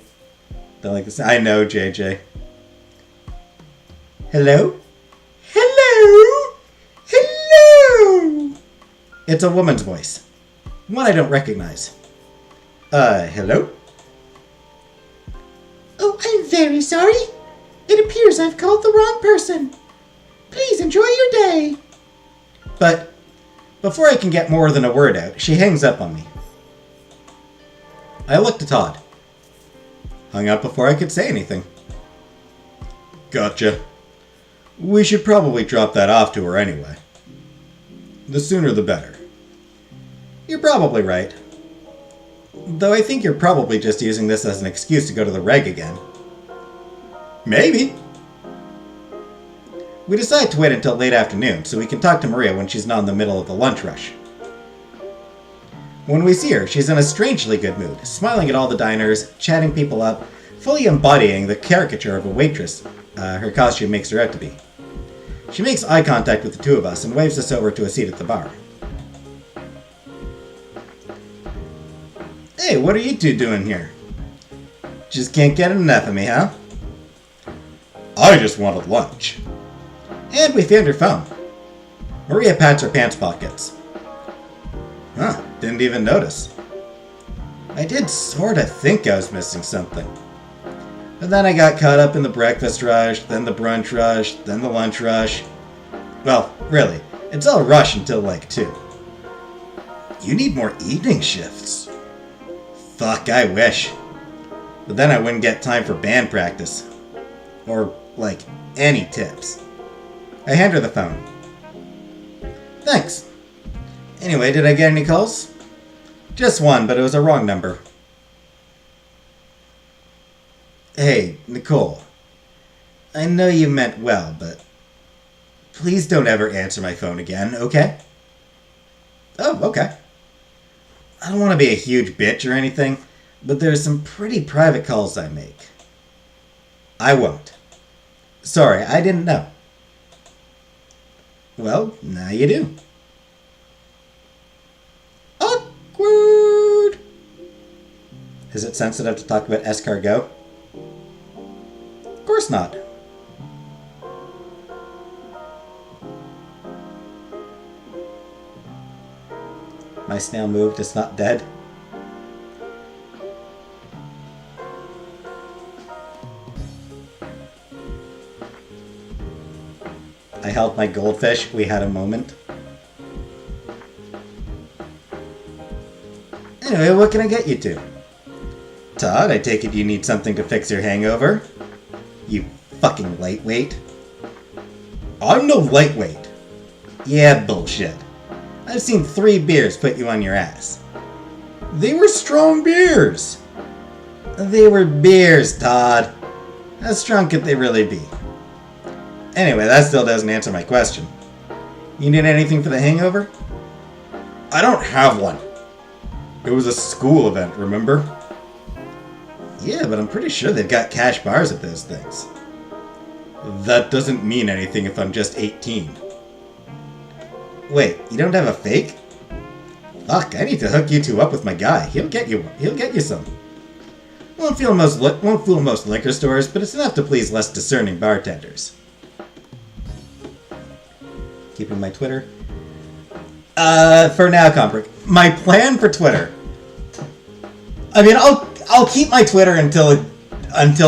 Don't like this. I know, JJ. Hello? Hello? Hello? It's a woman's voice. One I don't recognize. Hello? Oh, I'm very sorry. It appears I've called the wrong person. Please enjoy your day. But before I can get more than a word out, she hangs up on me. I looked at Todd. Hung up before I could say anything. Gotcha. We should probably drop that off to her anyway. The sooner the better. You're probably right. Though I think you're probably just using this as an excuse to go to the reg again. Maybe. We decide to wait until late afternoon so we can talk to Maria when she's not in the middle of the lunch rush. When we see her, she's in a strangely good mood, smiling at all the diners, chatting people up, fully embodying the caricature of a waitress her costume makes her out to be. She makes eye contact with the two of us and waves us over to a seat at the bar. Hey, what are you two doing here? Just can't get enough of me, huh? I just wanted lunch. And we found her phone. Maria pats her pants pockets. Huh, didn't even notice. I did sorta think I was missing something. But then I got caught up in the breakfast rush, then the brunch rush, then the lunch rush. Well, really, it's all rush until like 2. You need more evening shifts. Fuck, I wish. But then I wouldn't get time for band practice. Or, like, any tips. I hand her the phone. Thanks. Anyway, did I get any calls? Just one, but it was a wrong number. Hey, Nicole. I know you meant well, but please don't ever answer my phone again, okay? Oh, okay. I don't want to be a huge bitch or anything, but there's some pretty private calls I make. I won't. Sorry, I didn't know. Well, now you do. Awkward! Is it sensitive to talk about escargot? Of course not. My snail moved, it's not dead. I held my goldfish, we had a moment. Anyway, what can I get you to? Todd, I take it you need something to fix your hangover? You fucking lightweight. I'm no lightweight. Yeah, bullshit. I've seen 3 beers put you on your ass. They were strong beers. They were beers, Todd. How strong could they really be? Anyway, that still doesn't answer my question. You need anything for the hangover? I don't have one. It was a school event, remember? Yeah, but I'm pretty sure they've got cash bars at those things. That doesn't mean anything if I'm just 18. Wait, you don't have a fake? Fuck, I need to hook you two up with my guy. He'll get you some. Won't fool most liquor stores, but it's enough to please less discerning bartenders. keeping my Twitter. For now, Combrick, my plan for Twitter. I mean, I'll keep my Twitter until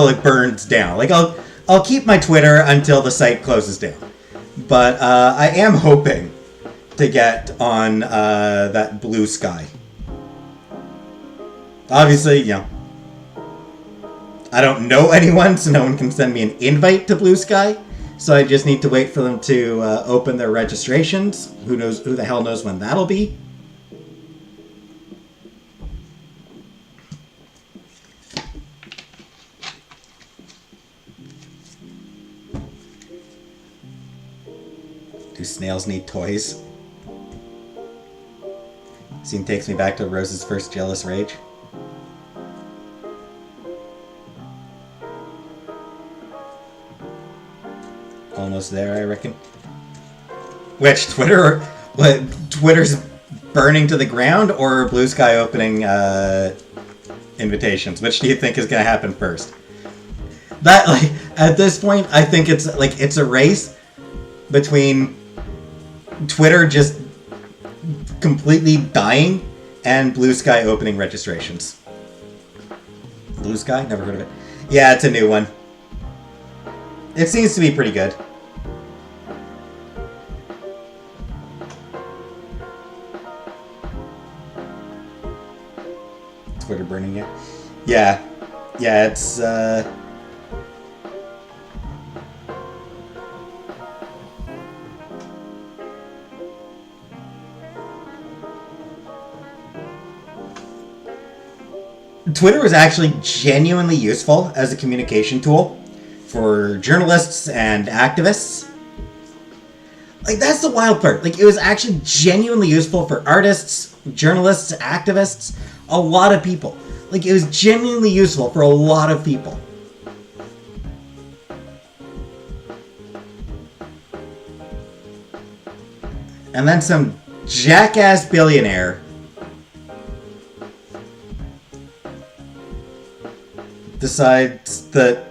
it burns down. Like I'll keep my Twitter until the site closes down. But I am hoping to get on that Blue Sky. Obviously, you know, I don't know anyone, so no one can send me an invite to Blue Sky. So I just need to wait for them to open their registrations. Who the hell knows when that'll be? Do snails need toys? Scene takes me back to Rose's first jealous rage. Almost there, I reckon. Which, Twitter's burning to the ground, or Blue Sky opening invitations? Which do you think is going to happen first? That, like, at this point, I think it's a race between Twitter just completely dying and Blue Sky opening registrations. Blue Sky? Never heard of it. Yeah, it's a new one. It seems to be pretty good. Twitter burning yet? Yeah. Yeah, it's, Twitter is actually genuinely useful as a communication tool for journalists and activists. Like, that's the wild part. Like, it was actually genuinely useful for artists, journalists, activists, a lot of people. Like, it was genuinely useful for a lot of people. And then some jackass billionaire decides that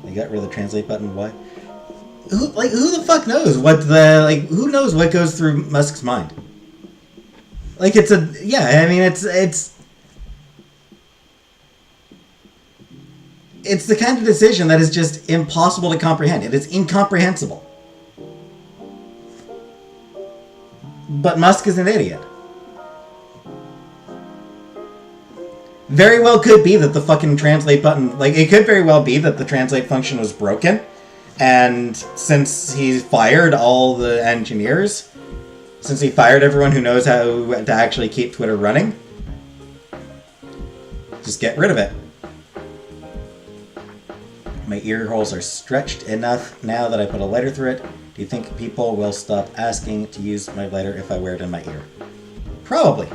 they got rid of the translate button. Why? Who the fuck knows who knows what goes through Musk's mind? Like, it's the kind of decision that is just impossible to comprehend. It is incomprehensible. But Musk is an idiot. Very well could be that the fucking translate button, like, it could very well be that the translate function was broken, and since he fired all the engineers, since he fired everyone who knows how to actually keep Twitter running, just get rid of it. My ear holes are stretched enough now that I put a lighter through it. Do you think people will stop asking to use my lighter if I wear it in my ear? Probably.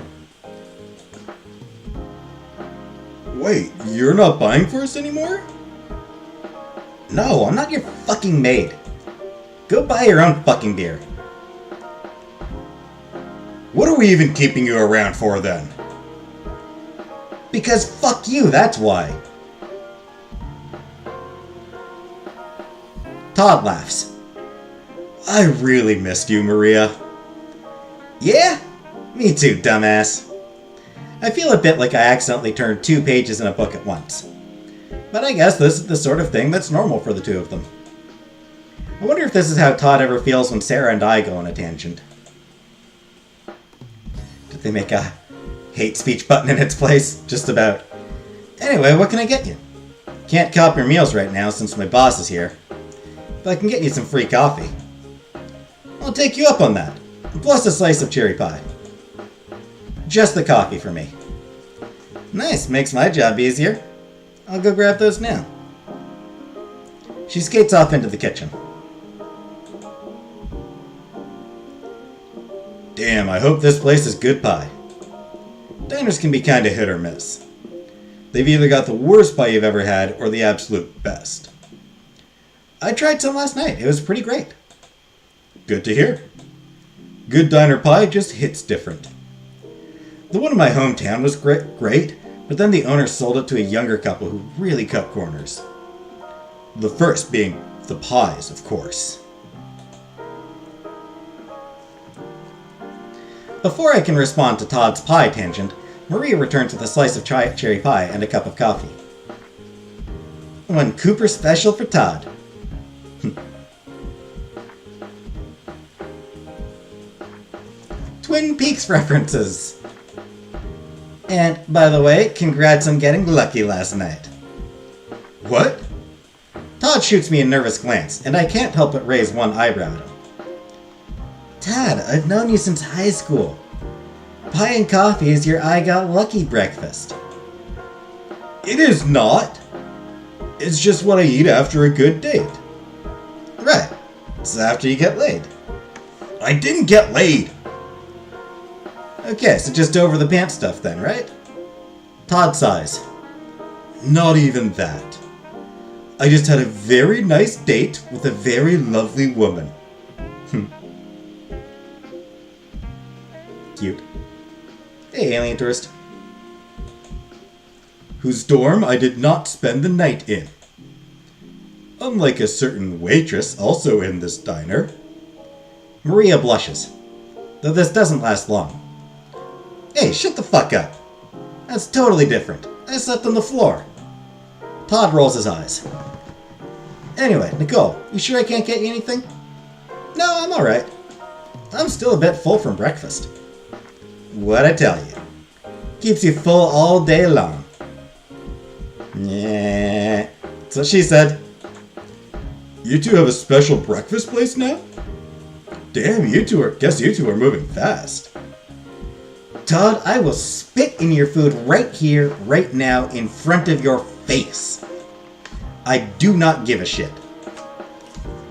Wait, you're not buying for us anymore? No, I'm not your fucking maid. Go buy your own fucking beer. What are we even keeping you around for then? Because fuck you, that's why. Todd laughs. I really missed you, Maria. Yeah? Me too, dumbass. I feel a bit like I accidentally turned 2 pages in a book at once. But I guess this is the sort of thing that's normal for the two of them. I wonder if this is how Todd ever feels when Sarah and I go on a tangent. Did they make a hate speech button in its place? Just about. Anyway, what can I get you? Can't cop your meals right now since my boss is here. But I can get you some free coffee. I'll take you up on that. Plus a slice of cherry pie. Just the coffee for me. Nice, makes my job easier. I'll go grab those now. She skates off into the kitchen. Damn, I hope this place is good pie. Diners can be kinda hit or miss. They've either got the worst pie you've ever had or the absolute best. I tried some last night. It was pretty great. Good to hear. Good diner pie just hits different. The one in my hometown was great, but then the owner sold it to a younger couple who really cut corners. The first being the pies, of course. Before I can respond to Todd's pie tangent, Maria returns with a slice of cherry pie and a cup of coffee. One Cooper special for Todd. Twin Peaks references. And, by the way, congrats on getting lucky last night. What? Todd shoots me a nervous glance, and I can't help but raise one eyebrow at him. Todd, I've known you since high school. Pie and coffee is your I got lucky breakfast. It is not. It's just what I eat after a good date. Right. It's after you get laid. I didn't get laid. Okay, so just over the pants stuff then, right? Todd sighs. Not even that. I just had a very nice date with a very lovely woman. Cute. Hey, alien tourist. Whose dorm I did not spend the night in. Unlike a certain waitress also in this diner. Maria blushes, though this doesn't last long. Hey, shut the fuck up. That's totally different. I slept on the floor. Todd rolls his eyes. Anyway, Nicole, you sure I can't get you anything? No, I'm alright. I'm still a bit full from breakfast. What'd I tell you? Keeps you full all day long. Yeah, that's what she said. You two have a special breakfast place now? Damn, guess you two are moving fast. Todd, I will spit in your food right here, right now, in front of your face. I do not give a shit.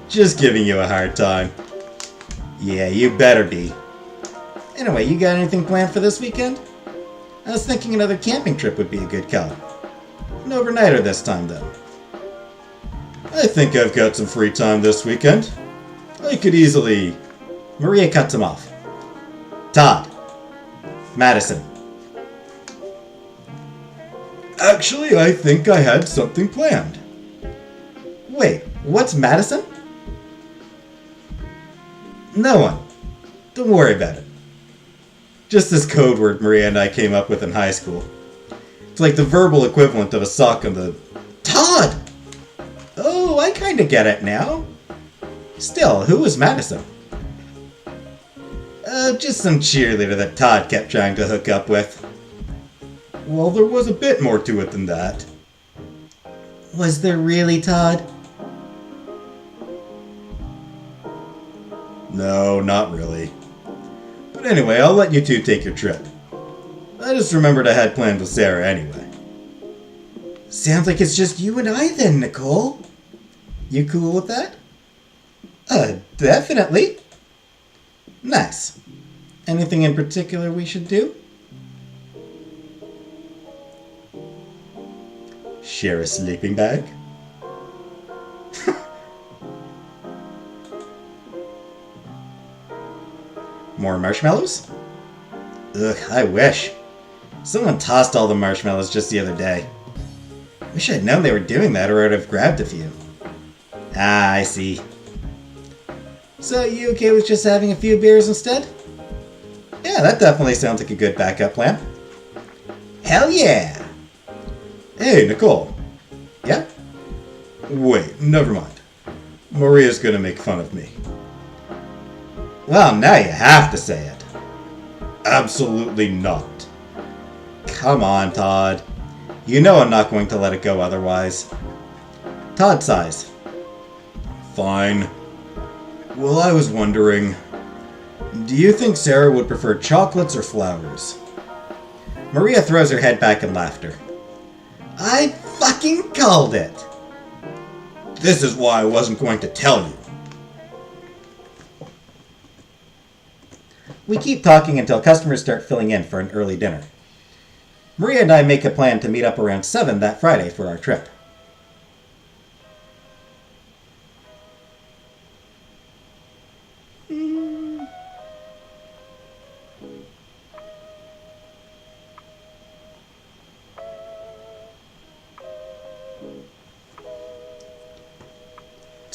Just giving you a hard time. Yeah, you better be. Anyway, you got anything planned for this weekend? I was thinking another camping trip would be a good call. An overnighter this time, though. I think I've got some free time this weekend. I could easily... Maria cuts him off. Todd. Madison. Actually, I think I had something planned. Wait, what's Madison? No one. Don't worry about it. Just this code word Maria and I came up with in high school. It's like the verbal equivalent of a sock on the... Todd! Oh, I kinda get it now. Still, who was Madison? Just some cheerleader that Todd kept trying to hook up with. Well, there was a bit more to it than that. Was there really, Todd? No, not really. But anyway, I'll let you two take your trip. I just remembered I had planned with Sarah anyway. Sounds like it's just you and I then, Nicole. You cool with that? Definitely. Nice. Anything in particular we should do? Share a sleeping bag? More marshmallows? Ugh, I wish. Someone tossed all the marshmallows just the other day. Wish I'd known they were doing that or I'd have grabbed a few. Ah, I see. So, you okay with just having a few beers instead? Yeah, that definitely sounds like a good backup plan. Hell yeah! Hey, Nicole. Yeah? Wait, never mind. Maria's gonna make fun of me. Well, now you have to say it. Absolutely not. Come on, Todd. You know I'm not going to let it go otherwise. Todd sighs. Fine. Well, I was wondering, do you think Sarah would prefer chocolates or flowers? Maria throws her head back in laughter. I fucking called it! This is why I wasn't going to tell you. We keep talking until customers start filling in for an early dinner. Maria and I make a plan to meet up around 7 that Friday for our trip.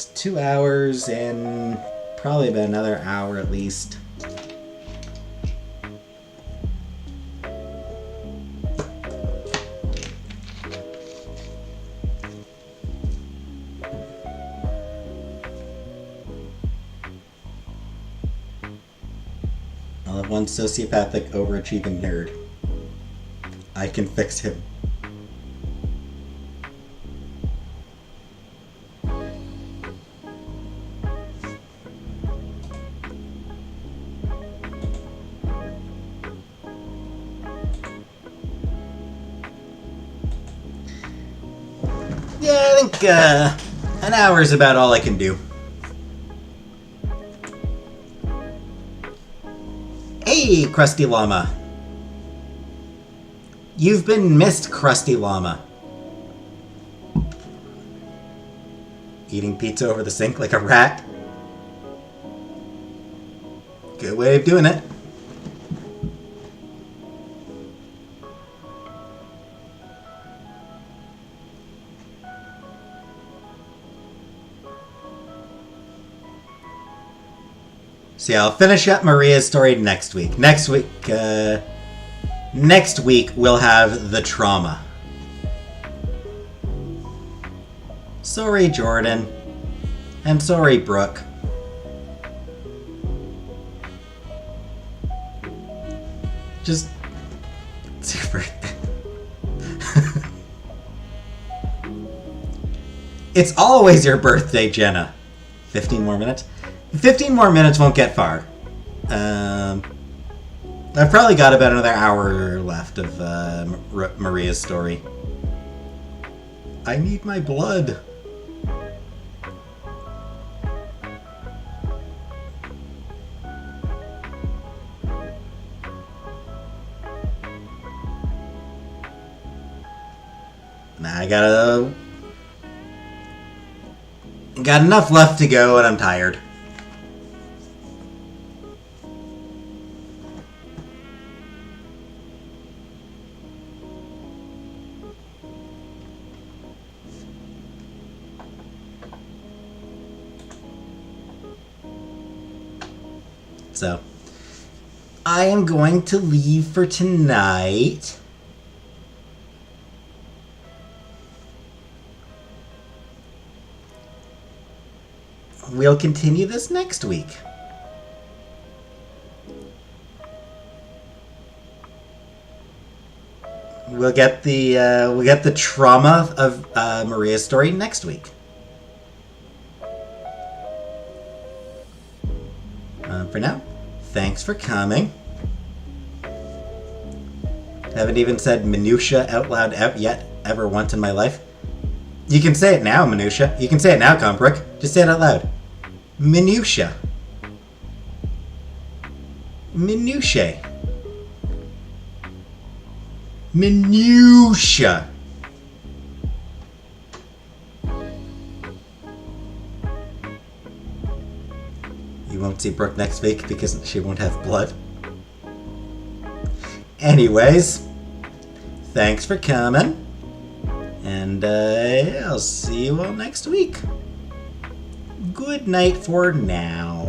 It's 2 hours and probably about another hour at least. I'll have one sociopathic, overachieving nerd. I can fix him. Yeah, I think an hour is about all I can do. Hey, Krusty Llama. You've been missed, Krusty Llama. Eating pizza over the sink like a rat. Good way of doing it. So yeah, I'll finish up Maria's story next week. Next week we'll have the trauma. Sorry, Jordan. And sorry, Brooke. Just... it's your birthday. It's always your birthday, Jenna. 15 more minutes? 15 more minutes won't get far. I've probably got about another hour left of Maria's story. I need my blood. Nah, I got enough left to go and I'm tired. So, I am going to leave for tonight. We'll continue this next week. We'll get the trauma of Maria's story next week. For now, thanks for coming. Haven't even said minutia out loud yet, ever once in my life. You can say it now, minutia. You can say it now, Combrick. Just say it out loud. Minutia. Minutiae. Minutia. You won't see Brooke next week because she won't have blood. Anyways, thanks for coming. And I'll see you all next week. Good night for now.